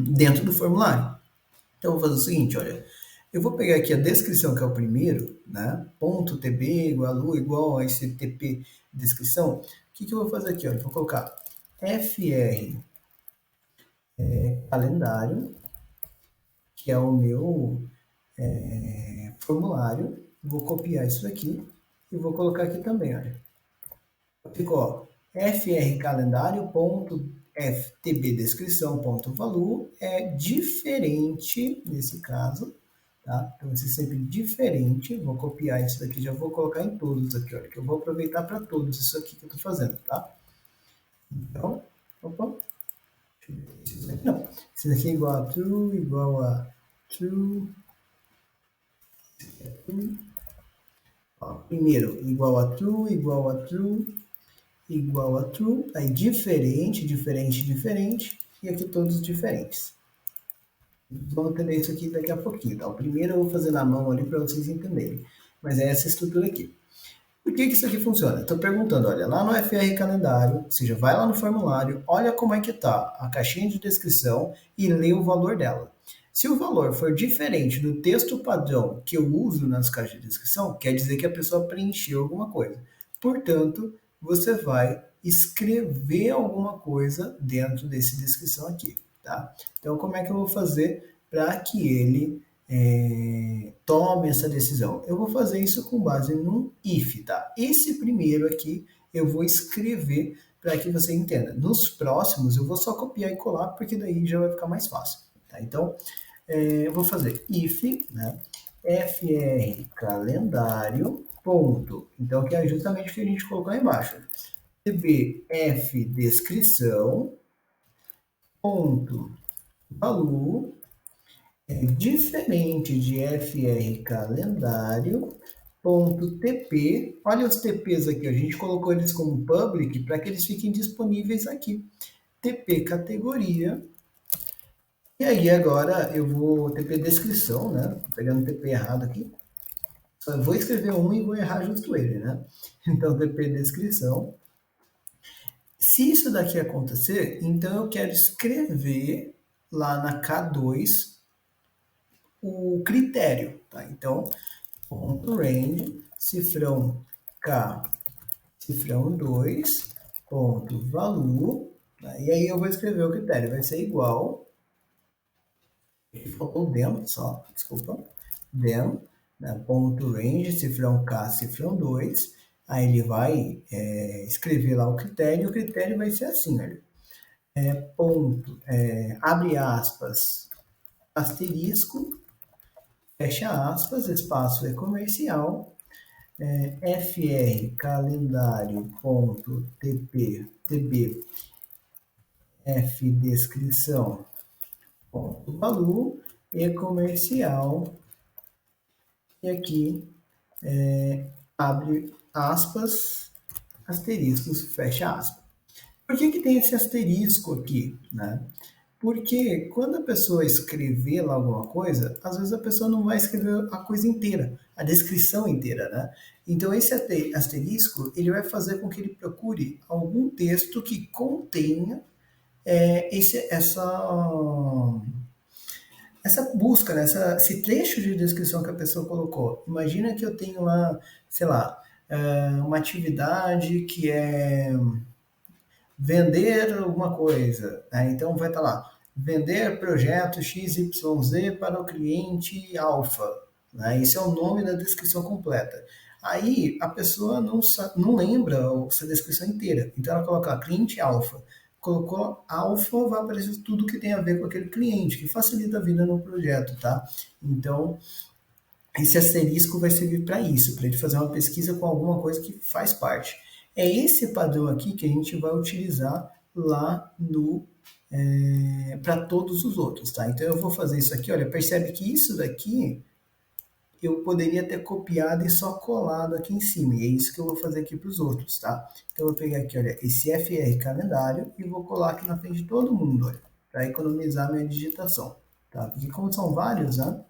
dentro do formulário. Então, eu vou fazer o seguinte, olha, eu vou pegar aqui a descrição, que é o primeiro, né? Ponto .tb igual a esse TP descrição. O que eu vou fazer aqui? Olha, eu vou colocar fr calendário, que é o meu formulário. Vou copiar isso aqui e vou colocar aqui também, olha. Ficou frcalendario.ftbdescrição.value é diferente nesse caso, tá? Então vai ser sempre diferente. Vou copiar isso daqui, já vou colocar em todos aqui, olha, que eu vou aproveitar para todos isso aqui que eu estou fazendo, tá? Então, opa, não, esse daqui é igual a true, igual a true. Ó, primeiro, igual a true, igual a true, igual a true, aí diferente, diferente, diferente, e aqui todos diferentes. Vamos entender isso aqui daqui a pouquinho, tá? O primeiro eu vou fazer na mão ali para vocês entenderem, mas é essa estrutura aqui. Por que isso aqui funciona? Estou perguntando, olha, lá no FR Calendário, ou seja, vai lá no formulário, olha como é que está a caixinha de descrição e lê o valor dela. Se o valor for diferente do texto padrão que eu uso nas caixas de descrição, quer dizer que a pessoa preencheu alguma coisa. Portanto, você vai escrever alguma coisa dentro desse descrição aqui, tá? Então, como é que eu vou fazer para que ele tome essa decisão? Eu vou fazer isso com base num if, tá? Esse primeiro aqui eu vou escrever para que você entenda. Nos próximos eu vou só copiar e colar, porque daí já vai ficar mais fácil, tá? Então, eu vou fazer if, né? fr calendário, ponto. Então, que é justamente o que a gente colocou aí embaixo. tbf descrição, ponto, valor, diferente de fr calendário, ponto tp. Olha os TPs aqui, a gente colocou eles como public para que eles fiquem disponíveis aqui. TP categoria. E aí agora eu vou TP descrição, né? Tô pegando o TP errado aqui. Só vou escrever um e vou errar justo ele, né? Então TP descrição. Se isso daqui acontecer, então eu quero escrever lá na K2 o critério, tá? Então, ponto range, cifrão K, cifrão 2, ponto value, tá? E aí eu vou escrever o critério, vai ser igual, faltou dem só, desculpa, dem, né? Ponto range, cifrão K, cifrão 2, aí ele vai escrever lá o critério vai ser assim, olha, ponto, abre aspas, asterisco, fecha aspas, espaço é comercial, fr calendário.tp tb f descrição ponto valor e comercial, e aqui abre aspas, asteriscos, fecha aspas. Por que tem esse asterisco aqui, né? Porque quando a pessoa escrever lá alguma coisa, às vezes a pessoa não vai escrever a coisa inteira, a descrição inteira, né? Então esse asterisco, ele vai fazer com que ele procure algum texto que contenha essa busca, né? Esse trecho de descrição que a pessoa colocou. Imagina que eu tenho lá, sei lá, uma atividade que é vender alguma coisa, né? Então vai estar lá, vender projeto XYZ para o cliente alfa, né? Esse é o nome da descrição completa. Aí a pessoa não lembra essa descrição inteira, então ela coloca cliente alfa. Colocou alfa, vai aparecer tudo que tem a ver com aquele cliente, que facilita a vida no projeto, tá? Então, esse asterisco vai servir para isso, para ele fazer uma pesquisa com alguma coisa que faz parte. É esse padrão aqui que a gente vai utilizar lá no para todos os outros, tá? Então eu vou fazer isso aqui, olha, percebe que isso daqui eu poderia ter copiado e só colado aqui em cima, e é isso que eu vou fazer aqui para os outros, tá? Então eu vou pegar aqui, olha, esse FR calendário e vou colar aqui na frente de todo mundo, olha, para economizar minha digitação, tá? Porque como são vários, né?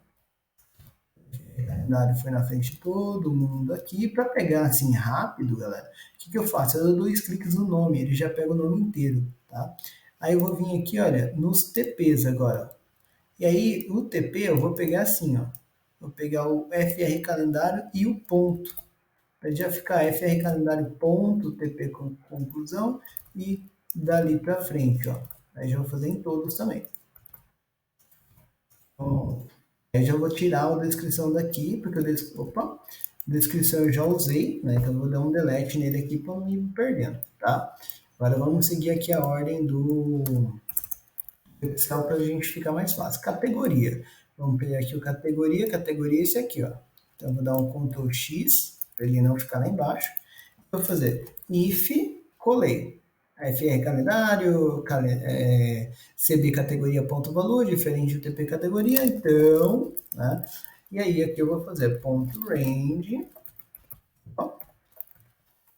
O calendário foi na frente de todo mundo aqui, para pegar assim rápido, galera, o que eu faço? Eu dou 2 cliques no nome, ele já pega o nome inteiro, tá? Aí eu vou vir aqui, olha, nos TPs agora, e aí, o TP eu vou pegar assim, ó. Vou pegar o FR calendário e o ponto. Para já ficar FR calendário ponto, TP com conclusão e dali para frente, ó. Aí já vou fazer em todos também. Ó, aí já vou tirar a descrição daqui, porque opa, descrição eu já usei, né? Então eu vou dar um delete nele aqui para não ir perdendo, tá? Agora vamos seguir aqui a ordem do Excel para a gente ficar mais fácil. Categoria. Vamos pegar aqui o categoria. Categoria é esse aqui, ó. Então, eu vou dar um Ctrl X para ele não ficar lá embaixo. Vou fazer if colei. FR calendário, CB categoria ponto valor, diferente do TP categoria, então, né? E aí aqui eu vou fazer ponto range, ó,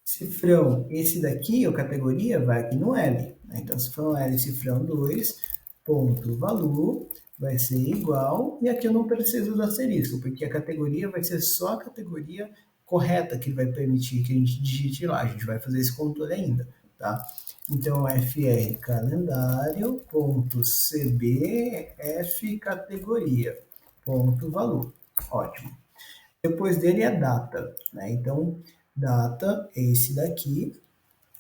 cifrão, esse daqui, a categoria, vai aqui no L. Né? Então, cifrão L, cifrão 2, ponto valor, vai ser igual, e aqui eu não preciso do asterisco, porque a categoria vai ser só a categoria correta que vai permitir que a gente digite lá. A gente vai fazer esse controle ainda, tá? Então, fr calendário, ponto cbf categoria, ponto valor. Ótimo. Depois dele é data, né? Então, data é esse daqui,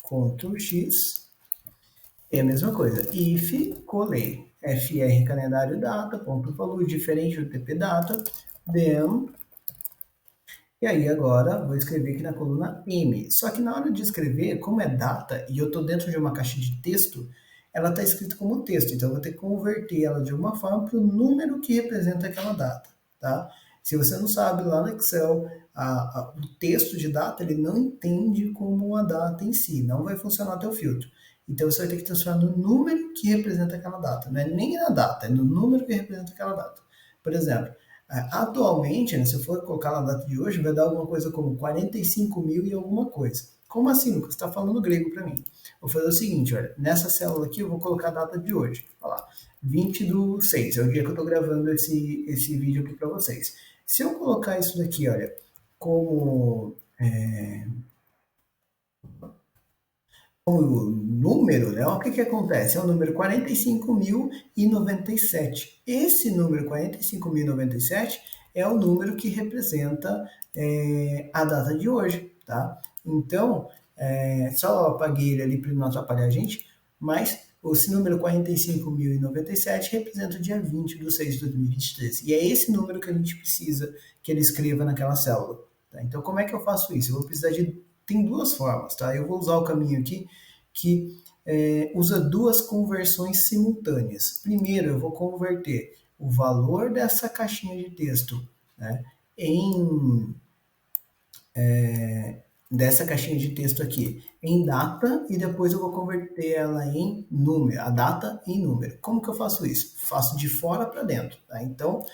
Ctrl X, é a mesma coisa. If, colei, fr calendário data, ponto valor, diferente do TP data, then, e aí agora vou escrever aqui na coluna M. Só que na hora de escrever, como é data, e eu estou dentro de uma caixa de texto, ela está escrita como texto, então eu vou ter que converter ela de alguma forma para o número que representa aquela data, tá? Se você não sabe, lá no Excel, o texto de data, ele não entende como uma data em si, não vai funcionar teu filtro. Então você vai ter que transformar no número que representa aquela data, não é nem na data, é no número que representa aquela data. Por exemplo, atualmente, né, se eu for colocar na data de hoje, vai dar alguma coisa como 45 mil e alguma coisa. Como assim, Lucas? Você está falando grego para mim. Vou fazer o seguinte, olha, nessa célula aqui eu vou colocar a data de hoje. Olha lá, 20/6, é o dia que eu estou gravando esse vídeo aqui para vocês. Se eu colocar isso daqui, olha, como o número, né? O que, que acontece? É o número 45.097. Esse número 45.097 é o número que representa a data de hoje, tá? Então, só apaguei ele ali para não atrapalhar a gente, mas esse número 45.097 representa o dia 20/6/2023. E é esse número que a gente precisa que ele escreva naquela célula. Tá? Então, como é que eu faço isso? Eu vou precisar de... Tem duas formas, tá? Eu vou usar o caminho aqui que usa duas conversões simultâneas. Primeiro, eu vou converter o valor dessa caixinha de texto, né, dessa caixinha de texto aqui em data e depois eu vou converter ela em número, a data em número. Como que eu faço isso? Faço de fora para dentro. Tá? Então,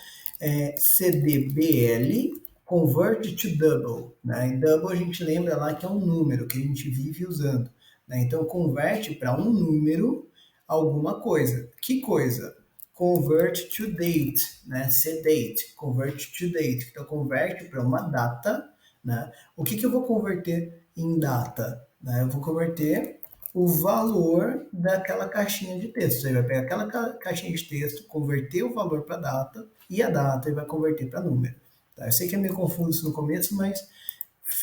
cdbl convert to double. Né? Em double a gente lembra lá que é um número que a gente vive usando. Né? Então, converte para um número alguma coisa. Que coisa? Convert to date, né? cdate, convert to date. Então, converte para uma data. Né? O que eu vou converter em data? Né? Eu vou converter o valor daquela caixinha de texto. Você vai pegar aquela caixinha de texto, converter o valor para data e a data ele vai converter para número. Tá? Eu sei que é meio confuso isso no começo, mas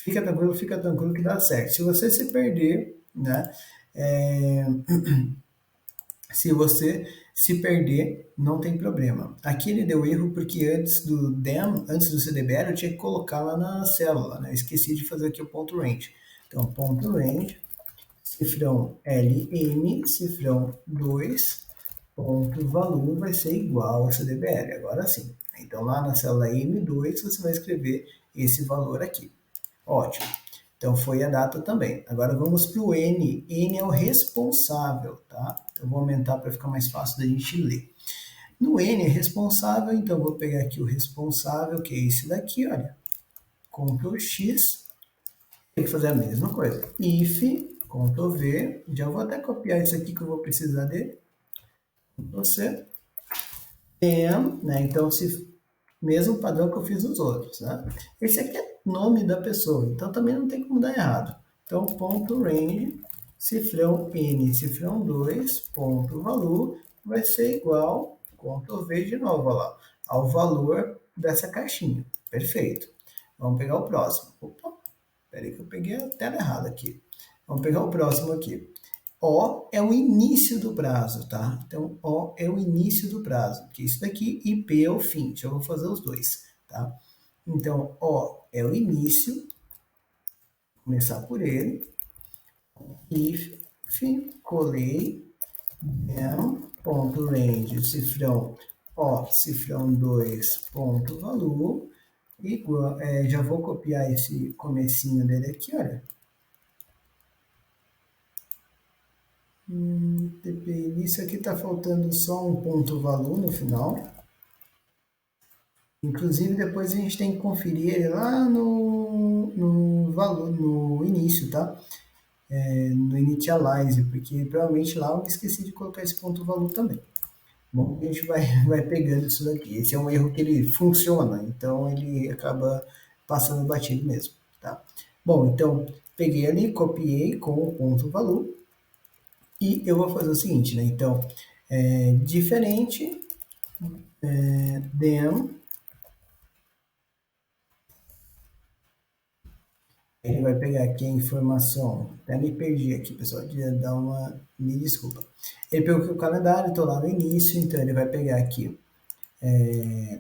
fica tranquilo que dá certo. Se você se perder, né? Se você se perder, não tem problema. Aqui ele deu erro porque antes do dem, antes do cdbl, eu tinha que colocar lá na célula, né? Eu esqueci de fazer aqui o ponto range. Então, ponto range, cifrão LM, cifrão 2, ponto valor vai ser igual ao cdbl, agora sim. Então, lá na célula M2, você vai escrever esse valor aqui. Ótimo. Então foi a data também. Agora vamos para o N. N é o responsável, tá? Então vou aumentar para ficar mais fácil da gente ler. No N é responsável, então vou pegar aqui o responsável, que é esse daqui, olha. Ctrl X, tem que fazer a mesma coisa. If, Ctrl V, já vou até copiar isso aqui que eu vou precisar dele. Ctrl C, then, né? Então, mesmo padrão que eu fiz nos outros, né? Esse aqui é nome da pessoa, então também não tem como dar errado. Então, ponto range, cifrão N, cifrão 2, ponto valor, vai ser igual, Ctrl V de novo, olha lá, ao valor dessa caixinha. Perfeito. Vamos pegar o próximo. Opa, peraí que eu peguei a tela errada aqui. Vamos pegar o próximo aqui. O é o início do prazo, tá? Então, O é o início do prazo, que é isso daqui, e P é o fim. Então, eu vou fazer os dois, tá? Então, O é o início, vou começar por ele. If, colei, ponto range, cifrão O, cifrão 2, ponto valor, igual, já vou copiar esse comecinho dele aqui, olha. TP isso aqui está faltando só um ponto valor no final. Inclusive, depois a gente tem que conferir ele lá no valor, no início, tá? No initialize, porque provavelmente lá eu me esqueci de colocar esse ponto valor também. Bom, a gente vai pegando isso daqui. Esse é um erro que ele funciona, então ele acaba passando batido mesmo, tá? Bom, então peguei ali, copiei com o ponto valor e eu vou fazer o seguinte, né? Então, diferente, then, ele vai pegar aqui a informação, até me perdi aqui, pessoal, me desculpa. Ele pegou aqui o calendário, estou lá no início, então ele vai pegar aqui,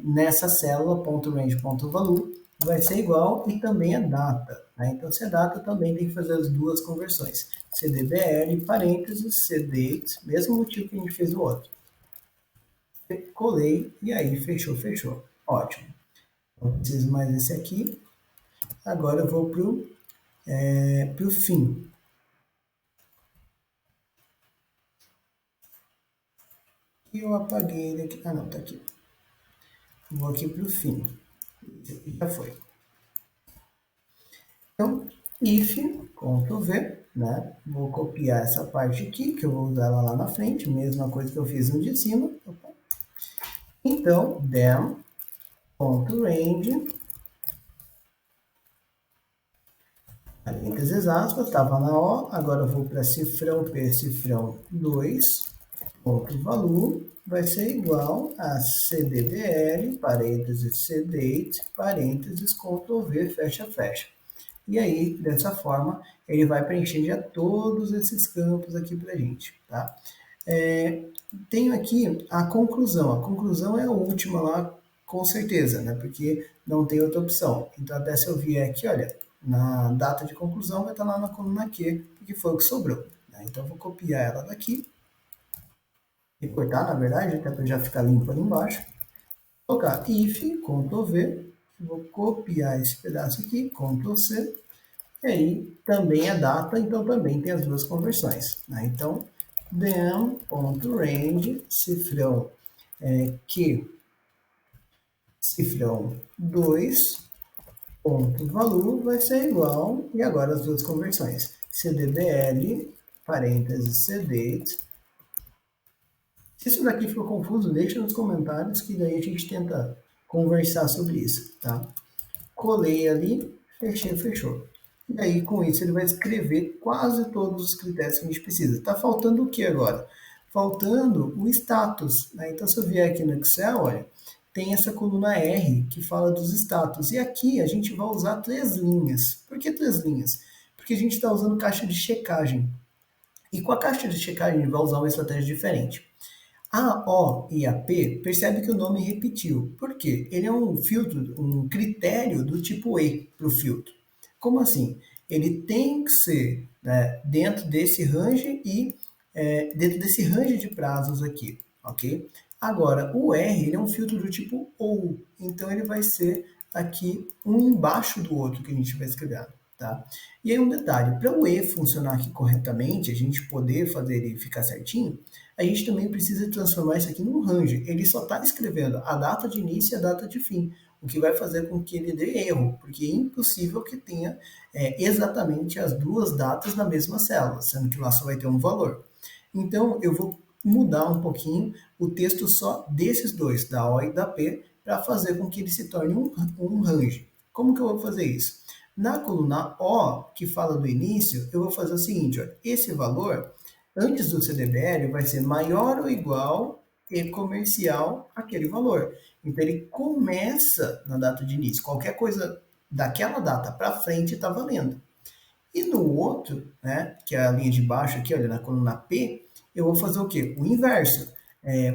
nessa célula, ponto range, ponto valor, vai ser igual e também a data, né? Então, se é data, também tem que fazer as duas conversões. CDBL, parênteses, CDate, mesmo motivo que a gente fez no outro. Colei e aí fechou. Ótimo. Não preciso mais desse aqui. Agora eu vou pro fim. E eu apaguei ele aqui. Ah, não, tá aqui. Vou aqui pro fim. Esse aqui já foi. Então, if, Ctrl V, né? Vou copiar essa parte aqui, que eu vou usar ela lá na frente, mesma coisa que eu fiz no de cima. Opa. Então, then, .range, parênteses aspas, estava na O, agora eu vou para cifrão P, cifrão 2, ponto valor, vai ser igual a CDDL, parênteses CDate, parênteses Ctrl V, fecha. E aí, dessa forma, ele vai preencher já todos esses campos aqui para a gente, tá? Tenho aqui a conclusão. A conclusão é a última lá, com certeza, né? Porque não tem outra opção. Então, até se eu vier aqui, olha, na data de conclusão vai estar lá na coluna Q, porque foi o que sobrou, né? Então, eu vou copiar ela daqui, recortar, na verdade, até para já ficar limpo ali embaixo. Colocar if, Ctrl V, vou copiar esse pedaço aqui, Ctrl C, e aí também a data, então também tem as duas conversões, né? Então, then.range, cifrão Q, cifrão 2, ponto valor vai ser igual, e agora as duas conversões, CDBL, parênteses CDate. Se isso daqui ficou confuso, deixa nos comentários que daí a gente tenta conversar sobre isso, tá? Colei ali, fechou. E aí, com isso, ele vai escrever quase todos os critérios que a gente precisa. Está faltando o que agora? Faltando o status, né? Então, se eu vier aqui no Excel, olha, tem essa coluna R que fala dos status. E aqui a gente vai usar 3 linhas. Por que 3 linhas? Porque a gente está usando caixa de checagem. E com a caixa de checagem, a gente vai usar uma estratégia diferente. A, O e a P, percebe que o nome repetiu. Por quê? Ele é um filtro, um critério do tipo E para o filtro. Como assim? Ele tem que ser, né, dentro desse range e dentro desse range de prazos aqui, ok? Agora, o R ele é um filtro do tipo OU, então ele vai ser aqui um embaixo do outro que a gente vai escrever. tá? E aí um detalhe, para o E funcionar aqui corretamente, a gente poder fazer ele ficar certinho, a gente também precisa transformar isso aqui num range. Ele só está escrevendo a data de início e a data de fim, o que vai fazer com que ele dê erro, porque é impossível que tenha exatamente as duas datas na mesma célula, sendo que lá só vai ter um valor. Então, eu vou mudar um pouquinho o texto só desses dois, da O e da P, para fazer com que ele se torne um range. Como que eu vou fazer isso? Na coluna O, que fala do início, eu vou fazer o seguinte, ó, esse valor, antes do CDBL, vai ser maior ou igual e comercial aquele valor. Então, ele começa na data de início. Qualquer coisa daquela data para frente está valendo. E no outro, né, que é a linha de baixo aqui, olha, na coluna P, eu vou fazer o quê? O inverso.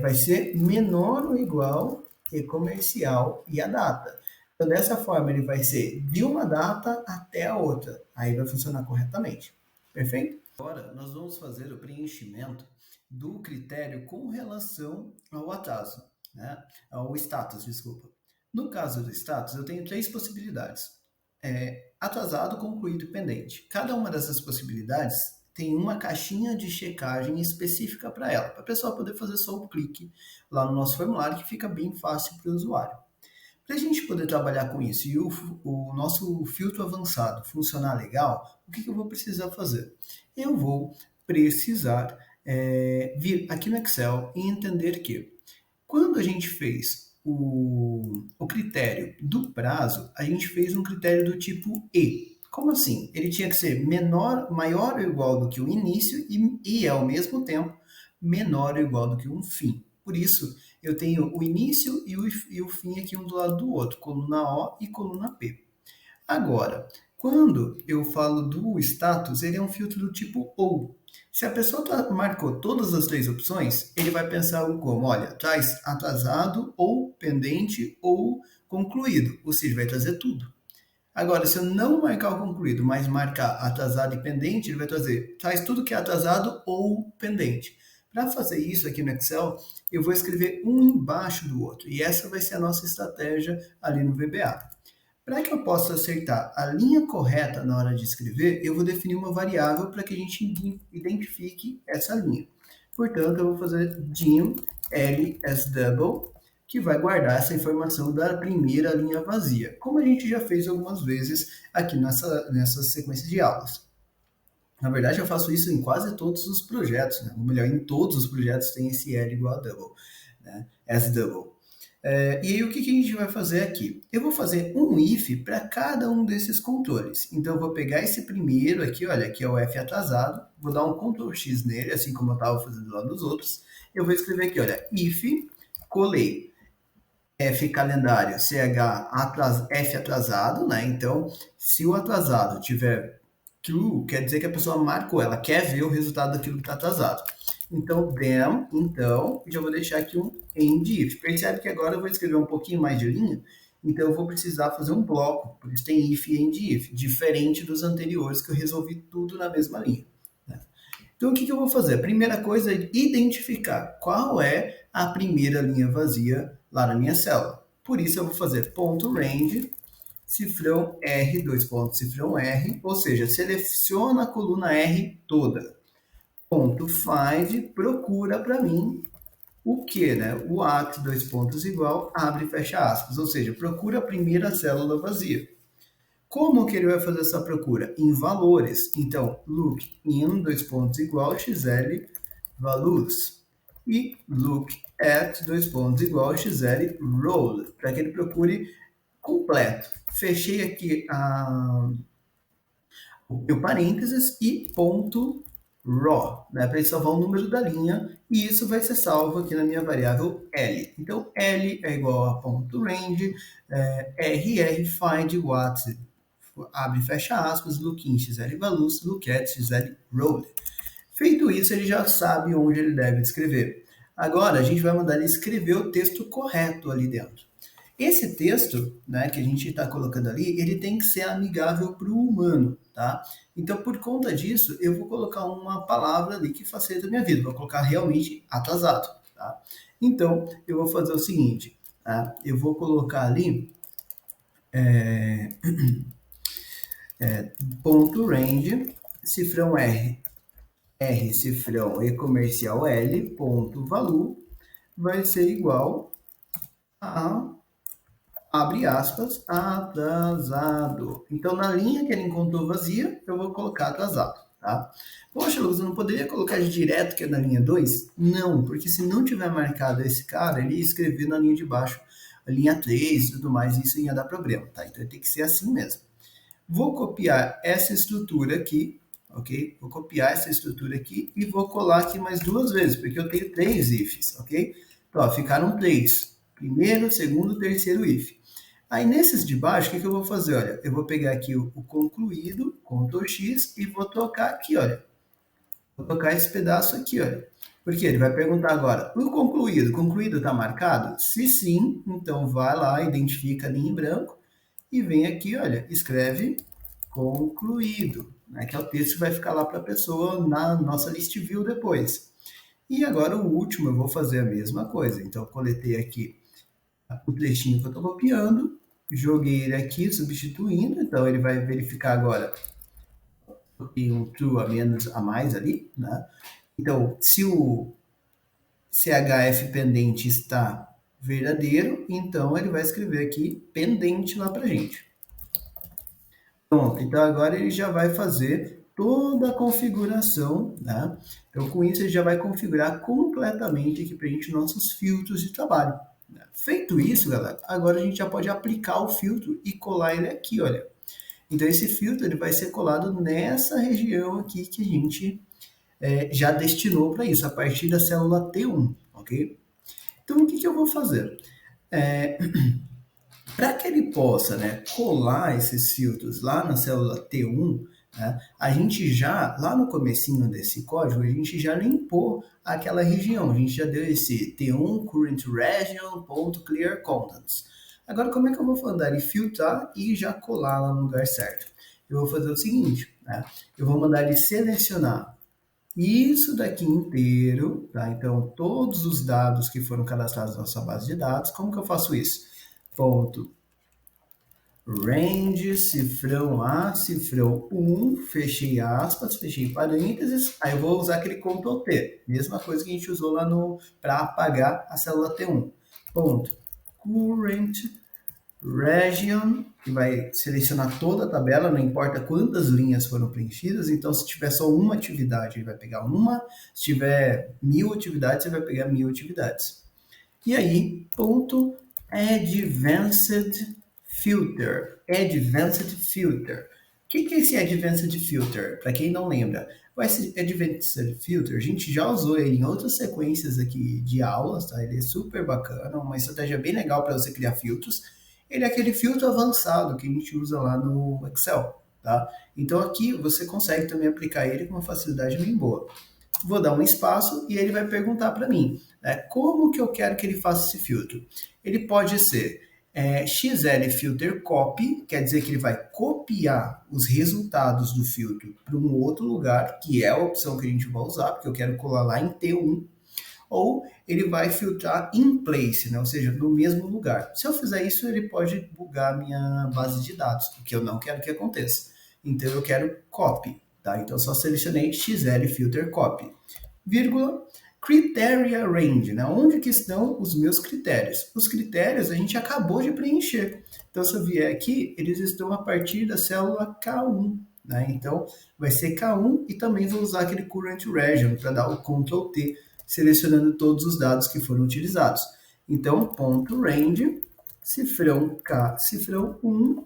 Vai ser menor ou igual que comercial e a data. Então, dessa forma, ele vai ser de uma data até a outra. Aí vai funcionar corretamente. Perfeito? Agora, nós vamos fazer o preenchimento do critério com relação ao atraso, né? Ao status, desculpa. No caso do status, eu tenho três possibilidades. Atrasado, concluído e pendente. Cada uma dessas possibilidades tem uma caixinha de checagem específica para ela, para a pessoa poder fazer só um clique lá no nosso formulário, que fica bem fácil para o usuário. Para a gente poder trabalhar com isso e o nosso filtro avançado funcionar legal, o que eu vou precisar fazer? Eu vou precisar vir aqui no Excel e entender que quando a gente fez o critério do prazo, a gente fez um critério do tipo E. Como assim? Ele tinha que ser maior ou igual do que o início e ao mesmo tempo, menor ou igual do que um fim. Por isso, eu tenho o início e o fim aqui um do lado do outro, coluna O e coluna P. Agora, quando eu falo do status, ele é um filtro do tipo OU. Se a pessoa marcou todas as três opções, ele vai pensar algo como, olha, traz atrasado, ou pendente, ou concluído. Ou seja, vai trazer tudo. Agora, se eu não marcar o concluído, mas marcar atrasado e pendente, ele vai traz tudo que é atrasado ou pendente. Para fazer isso aqui no Excel, eu vou escrever um embaixo do outro. E essa vai ser a nossa estratégia ali no VBA. Para que eu possa acertar a linha correta na hora de escrever, eu vou definir uma variável para que a gente identifique essa linha. Portanto, eu vou fazer dim lsdouble, que vai guardar essa informação da primeira linha vazia, como a gente já fez algumas vezes aqui nessa sequência de aulas. Na verdade, eu faço isso em quase todos os projetos, né? Ou melhor, em todos os projetos tem esse L igual a double, né? S-double. E aí, o que a gente vai fazer aqui? Eu vou fazer um if para cada um desses controles. Então, eu vou pegar esse primeiro aqui, olha, que é o F atrasado, vou dar um Ctrl X nele, assim como eu estava fazendo lá nos outros. Eu vou escrever aqui, olha, if, colei, F calendário, F atrasado, né? Então, se o atrasado tiver true, quer dizer que a pessoa marcou, ela quer ver o resultado daquilo que está atrasado. Então, then, então, já vou deixar aqui um end if. Percebe que agora eu vou escrever um pouquinho mais de linha, então eu vou precisar fazer um bloco, por isso tem if e end if, diferente dos anteriores que eu resolvi tudo na mesma linha. Né? Então, o que eu vou fazer? A primeira coisa é identificar qual é a primeira linha vazia lá na minha célula. Por isso, eu vou fazer ponto .range, cifrão R, dois pontos, cifrão R, ou seja, seleciona a coluna R toda. Ponto find, procura para mim o que, né? O at, dois pontos igual, abre e fecha aspas, ou seja, procura a primeira célula vazia. Como que ele vai fazer essa procura? Em valores. Então, look in, dois pontos igual, xl, values. E look at, dois pontos igual, xl, roll, para que ele procure completo. Fechei aqui o meu parênteses e ponto raw, né, para ele salvar o número da linha, e isso vai ser salvo aqui na minha variável L. Então, L é igual a ponto .range, RR find what, abre e fecha aspas, lookin xl values, lookat xl roll. Feito isso, ele já sabe onde ele deve escrever. Agora, a gente vai mandar ele escrever o texto correto ali dentro. Esse texto, né, que a gente está colocando ali, ele tem que ser amigável para o humano, tá? Então, por conta disso, eu vou colocar uma palavra ali que facilita a minha vida. Vou colocar realmente atrasado, tá? Então, eu vou fazer o seguinte, tá? Eu vou colocar ali ponto range, cifrão R cifrão e comercial L, ponto value, vai ser igual a, abre aspas, atrasado. Então, na linha que ele encontrou vazia, eu vou colocar atrasado, tá? Poxa, Lucas, eu não poderia colocar direto que é na linha 2? Não, porque se não tiver marcado esse cara, ele ia escrever na linha de baixo, a linha 3 e tudo mais, e isso ia dar problema, tá? Então, tem que ser assim mesmo. Vou copiar essa estrutura aqui, ok? Vou copiar essa estrutura aqui e vou colar aqui mais duas vezes, porque eu tenho 3 ifs, ok? Então, ó, ficaram 3. Primeiro, segundo, terceiro if. Aí, nesses de baixo, o que eu vou fazer? Olha, eu vou pegar aqui o concluído, Ctrl X, e vou tocar aqui, olha. Vou tocar esse pedaço aqui, olha. Porque ele vai perguntar agora, o concluído está marcado? Se sim, então vai lá, identifica a linha em branco, e vem aqui, olha, escreve concluído, né, que é o texto que vai ficar lá para a pessoa na nossa list view depois. E agora o último eu vou fazer a mesma coisa. Então, eu coletei aqui o trechinho que eu estou copiando, joguei ele aqui, substituindo, então ele vai verificar agora tem um true a menos a mais ali, né? Então, se o CHF pendente está verdadeiro, então ele vai escrever aqui pendente lá para gente. Pronto, então agora ele já vai fazer toda a configuração, né? Então com isso ele já vai configurar completamente aqui para a gente nossos filtros de trabalho. Feito isso, galera, agora a gente já pode aplicar o filtro e colar ele aqui, olha. Então esse filtro ele vai ser colado nessa região aqui que a gente já destinou para isso, a partir da célula T1, ok? Então o que eu vou fazer? Para que ele possa, né, colar esses filtros lá na célula T1, né, a gente já, lá no comecinho desse código, a gente já limpou aquela região, a gente já deu esse T1 current region.clear contents. Agora, como é que eu vou mandar ele filtrar e já colar lá no lugar certo? Eu vou fazer o seguinte, né, eu vou mandar ele selecionar isso daqui inteiro, tá? Então, todos os dados que foram cadastrados na nossa base de dados, como que eu faço isso? Ponto range, cifrão A, cifrão 1, fechei aspas, fechei parênteses, aí eu vou usar aquele Ctrl T, mesma coisa que a gente usou lá no para apagar a célula T1. Ponto current region, que vai selecionar toda a tabela, não importa quantas linhas foram preenchidas, então se tiver só uma atividade, ele vai pegar uma, se tiver 1000 atividades, ele vai pegar 1000 atividades. E aí, ponto advanced filter. Advanced filter. O que é esse advanced filter? Para quem não lembra, esse advanced filter, a gente já usou ele em outras sequências aqui de aulas, tá? Ele é super bacana, uma estratégia bem legal para você criar filtros. Ele é aquele filtro avançado que a gente usa lá no Excel, tá? Então aqui você consegue também aplicar ele com uma facilidade bem boa. Vou dar um espaço e ele vai perguntar para mim, né, como que eu quero que ele faça esse filtro. Ele pode ser XL filter copy, quer dizer que ele vai copiar os resultados do filtro para um outro lugar, que é a opção que a gente vai usar, porque eu quero colar lá em T1, ou ele vai filtrar in place, né? Ou seja, no mesmo lugar. Se eu fizer isso, ele pode bugar a minha base de dados, o que eu não quero que aconteça. Então eu quero copy, tá? Então eu só selecionei XL filter copy, vírgula, criteria range, né? Onde que estão os meus critérios? Os critérios a gente acabou de preencher. Então se eu vier aqui, eles estão a partir da célula K1, né? Então vai ser K1 e também vou usar aquele current region para dar o Ctrl T, selecionando todos os dados que foram utilizados. Então, ponto range, cifrão K, cifrão 1,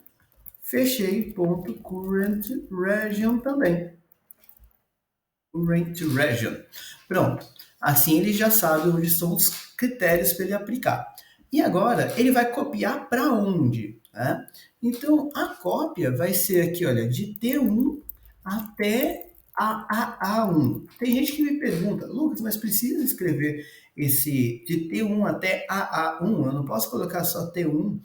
fechei, ponto current region também. Current region. Pronto. Assim ele já sabe onde são os critérios para ele aplicar. E agora, ele vai copiar para onde? Né? Então, a cópia vai ser aqui, olha, de T1 até a 1. Tem gente que me pergunta, Lucas, mas precisa escrever esse de T1 até a 1? Eu não posso colocar só T1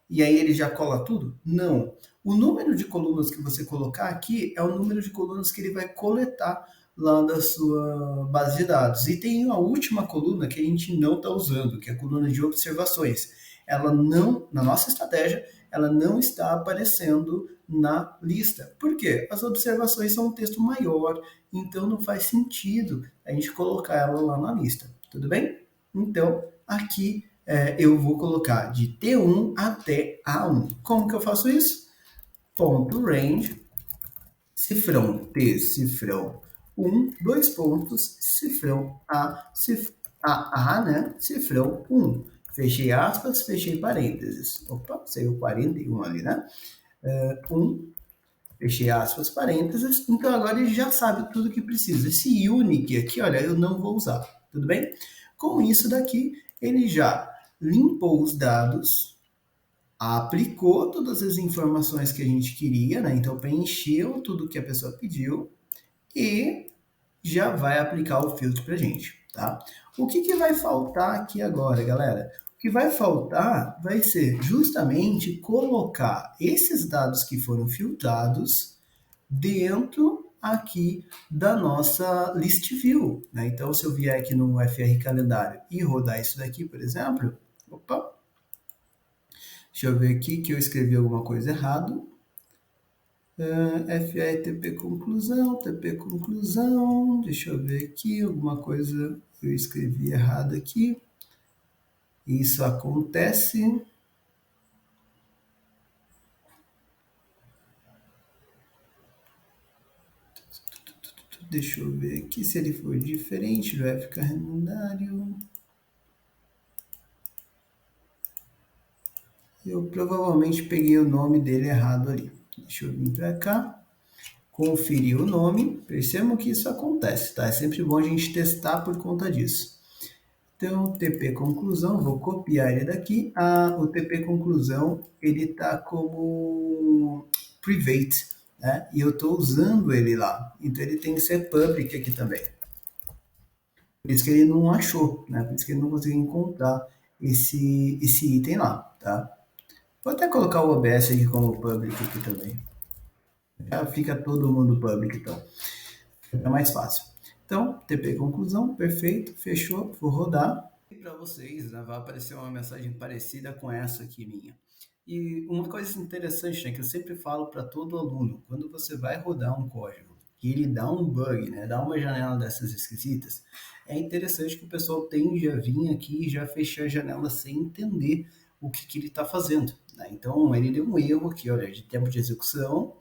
e aí ele já cola tudo? Não. O número de colunas que você colocar aqui é o número de colunas que ele vai coletar lá da sua base de dados. E tem a última coluna que a gente não está usando, que é a coluna de observações. Ela não, na nossa estratégia, ela não está aparecendo na lista. Por quê? As observações são um texto maior, então não faz sentido a gente colocar ela lá na lista. Tudo bem? Então, aqui eu vou colocar de T1 até A1. Como que eu faço isso? Ponto range, cifrão T, cifrão 1, dois pontos, cifrão A, né? Cifrão 1. Fechei aspas, fechei parênteses. Opa, saiu 41 ali, né? 1, fechei aspas, parênteses. Então agora ele já sabe tudo que precisa. Esse unique aqui, olha, eu não vou usar, tudo bem? Com isso daqui, ele já limpou os dados, aplicou todas as informações que a gente queria, né? Então preencheu tudo que a pessoa pediu e já vai aplicar o filtro para a gente, tá? O que vai faltar aqui agora, galera? O que vai faltar vai ser justamente colocar esses dados que foram filtrados dentro aqui da nossa list view, né? Então, se eu vier aqui no FR Calendário e rodar isso daqui, por exemplo, opa, deixa eu ver aqui que eu escrevi alguma coisa errado. FR TP conclusão, deixa eu ver aqui, alguma coisa eu escrevi errado aqui. Isso acontece. Deixa eu ver aqui se ele for diferente do F calendário. Eu provavelmente peguei o nome dele errado ali. Deixa eu vir para cá, conferir o nome. Percebam que isso acontece, tá? É sempre bom a gente testar por conta disso. Então, TP conclusão, vou copiar ele daqui. O TP conclusão, ele tá como private, né? E eu estou usando ele lá. Então, ele tem que ser public aqui também. Por isso que ele não achou, né? Por isso que ele não conseguiu encontrar esse item lá, tá? Vou até colocar o OBS aqui como public aqui também. Já fica todo mundo public, então. Fica mais fácil. Então, TP conclusão, perfeito, fechou, vou rodar. E para vocês, né, vai aparecer uma mensagem parecida com essa aqui minha. E uma coisa interessante, né, que eu sempre falo para todo aluno, quando você vai rodar um código e ele dá um bug, né, dá uma janela dessas esquisitas, é interessante que o pessoal tende a vir aqui e já fechar a janela sem entender o que ele está fazendo, né? Então, ele deu um erro aqui, olha, de tempo de execução,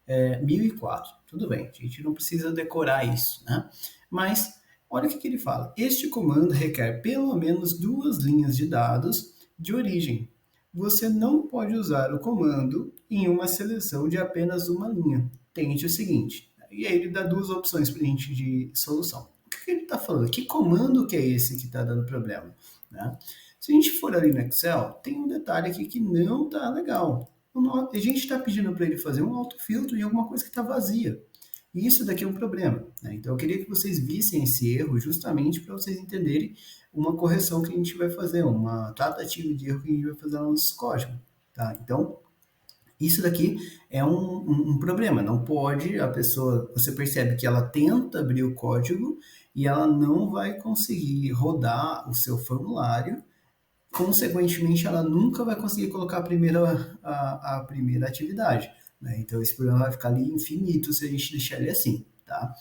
1004. Tudo bem, a gente não precisa decorar isso, né? Mas, olha o que ele fala. Este comando requer pelo menos 2 linhas de dados de origem. Você não pode usar o comando em uma seleção de apenas uma linha. Tente o seguinte. E aí ele dá 2 opções para a gente de solução. O que ele está falando? Que comando que é esse que está dando problema? Né? Se a gente for ali no Excel, tem um detalhe aqui que não está legal. A gente está pedindo para ele fazer um autofiltro em alguma coisa que está vazia. E isso daqui é um problema, né? Então eu queria que vocês vissem esse erro justamente para vocês entenderem uma correção que a gente vai fazer, uma tratativa de erro que a gente vai fazer no nosso código, tá? Então, isso daqui é um problema, não pode, a pessoa, você percebe que ela tenta abrir o código e ela não vai conseguir rodar o seu formulário, consequentemente ela nunca vai conseguir colocar a primeira atividade, né? Então esse problema vai ficar ali infinito se a gente deixar ele assim, tá?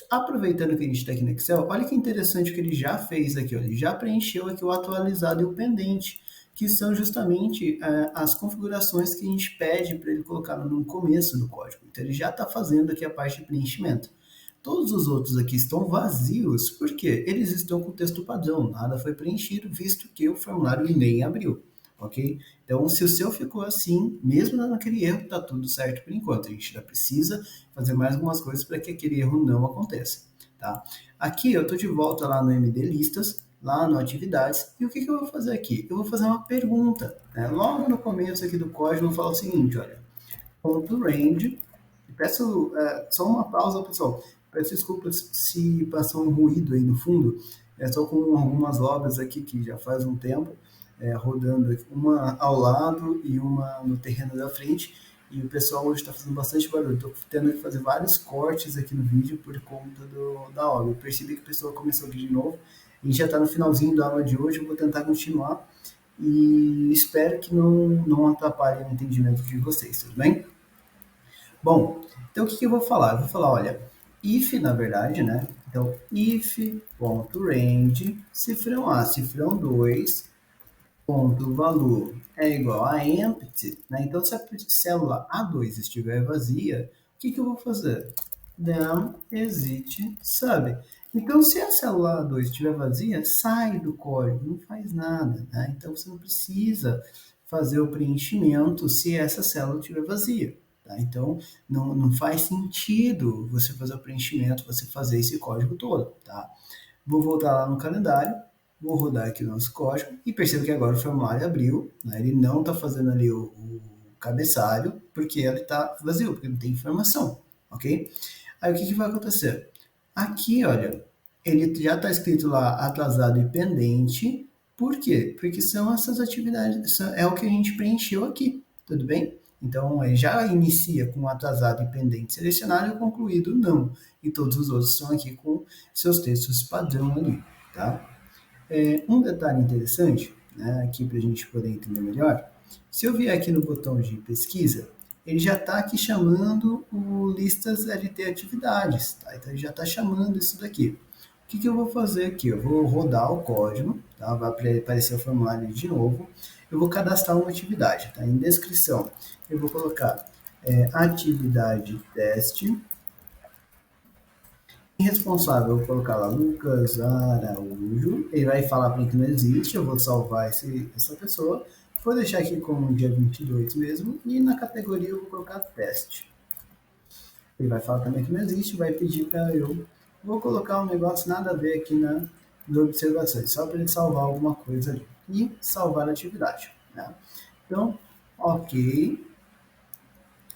Aproveitando que a gente está aqui no Excel, olha que interessante o que ele já fez aqui, ó. Ele já preencheu aqui o atualizado e o pendente, que são justamente as configurações que a gente pede para ele colocar no começo do código. Então ele já está fazendo aqui a parte de preenchimento. Todos os outros aqui estão vazios, porque eles estão com o texto padrão, nada foi preenchido, visto que o formulário nem abriu, ok? Então, se o seu ficou assim, mesmo naquele erro, está tudo certo por enquanto. A gente ainda precisa fazer mais algumas coisas para que aquele erro não aconteça, tá? Aqui eu estou de volta lá no MD Listas, lá no Atividades, e o que eu vou fazer aqui? Eu vou fazer uma pergunta, né? Logo no começo aqui do código, eu vou falar o seguinte, olha, ponto range, peço só uma pausa, pessoal. Peço desculpas se passou um ruído aí no fundo. É só com algumas obras aqui que já faz um tempo, rodando aqui, uma ao lado e uma no terreno da frente. E o pessoal hoje está fazendo bastante barulho. Estou tendo que fazer vários cortes aqui no vídeo por conta da obra. Eu percebi que o pessoal começou aqui de novo. A gente já está no finalzinho da aula de hoje. Eu vou tentar continuar e espero que não atrapalhe o entendimento de vocês, tudo bem? Bom, então o que que eu vou falar? Eu vou falar, olha, if, na verdade, né? Então, if.range, cifrão A, cifrão 2 ponto valor é igual a empty, né? Então, se a célula A2 estiver vazia, o que que eu vou fazer? Then exit sub. Então, se a célula A2 estiver vazia, sai do código, não faz nada, né? Então, você não precisa fazer o preenchimento se essa célula estiver vazia. Tá? Então, não faz sentido você fazer o preenchimento, você fazer esse código todo. Tá? Vou voltar lá no calendário, vou rodar aqui o nosso código e percebo que agora o formulário abriu, né? Ele não está fazendo ali o cabeçalho porque ele está vazio, porque não tem informação, ok? Aí o que, que vai acontecer? Aqui, olha, ele já está escrito lá atrasado e pendente. Por quê? Porque são essas atividades, é o que a gente preencheu aqui, tudo bem? Então, ele já inicia com atrasado e pendente selecionado e concluído não. E todos os outros estão aqui com seus textos padrão ali, tá? Um detalhe interessante, né, aqui para a gente poder entender melhor, se eu vier aqui no botão de pesquisa, ele já está aqui chamando o listas LT atividades, tá? Então ele já está chamando isso daqui. O que, que eu vou fazer aqui? Eu vou rodar o código, tá? Vai aparecer o formulário de novo. Eu vou cadastrar uma atividade, tá? Em descrição, eu vou colocar atividade teste. Responsável, eu vou colocar lá Lucas Araújo. Ele vai falar para mim que não existe. Eu vou salvar essa pessoa. Vou deixar aqui como dia 22 mesmo. E na categoria eu vou colocar teste. Ele vai falar também que não existe. Vai pedir para eu. Vou colocar um negócio nada a ver aqui nas observações. Só para ele salvar alguma coisa ali. E salvar a atividade. Né? Então, ok.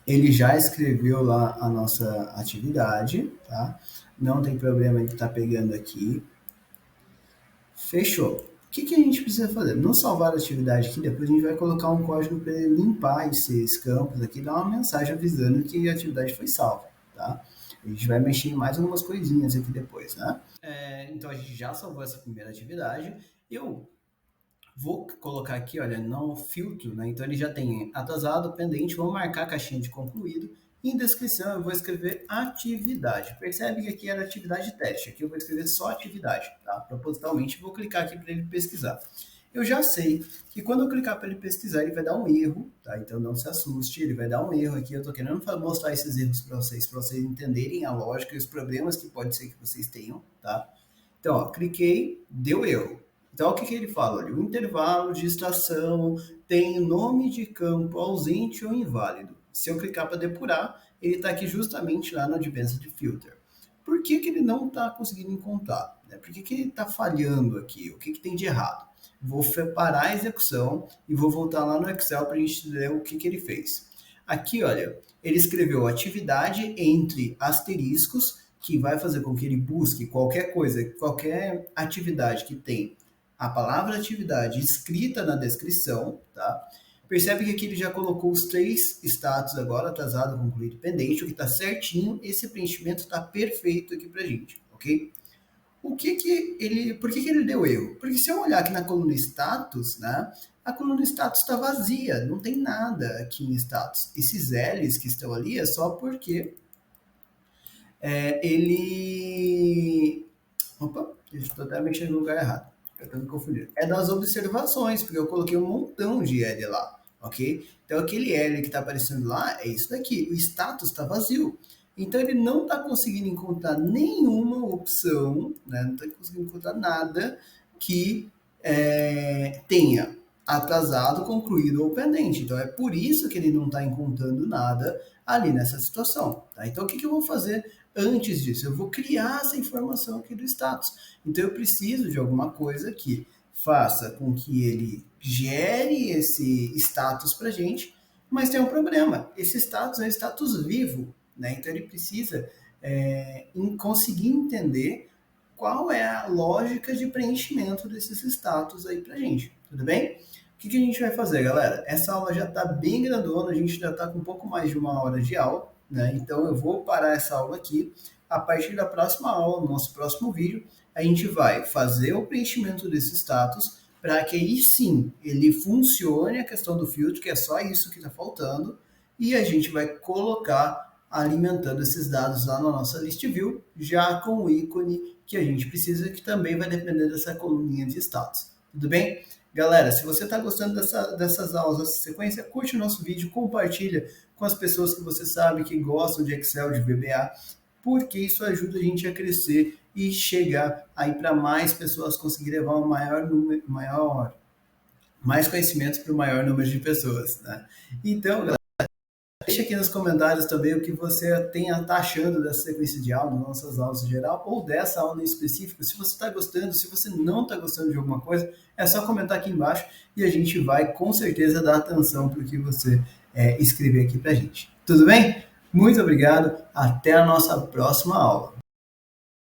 Ele já escreveu lá a nossa atividade, tá? Não tem problema de estar pegando aqui. Fechou. O que, que a gente precisa fazer? No salvar a atividade aqui, depois a gente vai colocar um código para ele limpar esses campos aqui, dar uma mensagem avisando que a atividade foi salva, tá? A gente vai mexer em mais algumas coisinhas aqui depois, né? Então a gente já salvou essa primeira atividade. Eu vou colocar aqui, olha, não filtro, né? Então ele já tem atrasado, pendente, vou marcar a caixinha de concluído. Em descrição eu vou escrever atividade. Percebe que aqui era atividade de teste. Aqui eu vou escrever só atividade, tá? Propositalmente vou clicar aqui para ele pesquisar. Eu já sei que quando eu clicar para ele pesquisar, ele vai dar um erro, tá? Então não se assuste, ele vai dar um erro aqui. Eu estou querendo mostrar esses erros para vocês entenderem a lógica e os problemas que pode ser que vocês tenham, tá? Então, ó, cliquei, deu erro. Então, o que, que ele fala? Olha, o intervalo de estação tem nome de campo ausente ou inválido. Se eu clicar para depurar, ele está aqui justamente lá no Advanced Filter. Por que, que ele não está conseguindo encontrar? Né? Por que, que ele está falhando aqui? O que, que tem de errado? Vou parar a execução e vou voltar lá no Excel para a gente ver o que, que ele fez. Aqui, olha, ele escreveu atividade entre asteriscos, que vai fazer com que ele busque qualquer coisa, qualquer atividade que tem a palavra atividade escrita na descrição, tá? Percebe que aqui ele já colocou os três status agora, atrasado, concluído, pendente, o que está certinho, esse preenchimento está perfeito aqui pra gente, ok? Por que que ele deu erro? Porque se eu olhar aqui na coluna status, né, a coluna status está vazia, não tem nada aqui em status. Esses L's que estão ali é só porque ele... Opa, eu estou até mexendo no lugar errado. Eu tô me confundindo. É das observações, porque eu coloquei um montão de L lá, ok? Então aquele L que está aparecendo lá é isso daqui. O status está vazio. Então ele não está conseguindo encontrar nenhuma opção, né? Não está conseguindo encontrar nada que tenha atrasado, concluído ou pendente. Então é por isso que ele não está encontrando nada ali nessa situação. Tá? Então o que, que eu vou fazer antes disso? Eu vou criar essa informação aqui do status. Então eu preciso de alguma coisa que faça com que ele gere esse status para gente, mas tem um problema. Esse status é um status vivo, né? Então ele precisa conseguir entender qual é a lógica de preenchimento desses status aí pra gente, tudo bem? O que, que a gente vai fazer, galera? Essa aula já está bem grandona, a gente já está com um pouco mais de 1 hora de aula, né? Então eu vou parar essa aula aqui. A partir da próxima aula, no nosso próximo vídeo, a gente vai fazer o preenchimento desse status para que aí sim ele funcione a questão do filtro, que é só isso que está faltando, e a gente vai colocar alimentando esses dados lá na nossa list view, já com o ícone que a gente precisa, que também vai depender dessa coluninha de status. Tudo bem? Galera, se você está gostando dessas aulas, dessa sequência, curte o nosso vídeo, compartilha com as pessoas que você sabe que gostam de Excel, de VBA, porque isso ajuda a gente a crescer e chegar aí para mais pessoas, conseguir levar um mais conhecimentos para o maior número de pessoas, né? Então, galera, deixa aqui nos comentários também o que você tá achando dessa sequência de aula, nossas aulas em geral, ou dessa aula em específico. Se você está gostando, se você não está gostando de alguma coisa, é só comentar aqui embaixo e a gente vai com certeza dar atenção para o que você escrever aqui para a gente. Tudo bem? Muito obrigado, até a nossa próxima aula.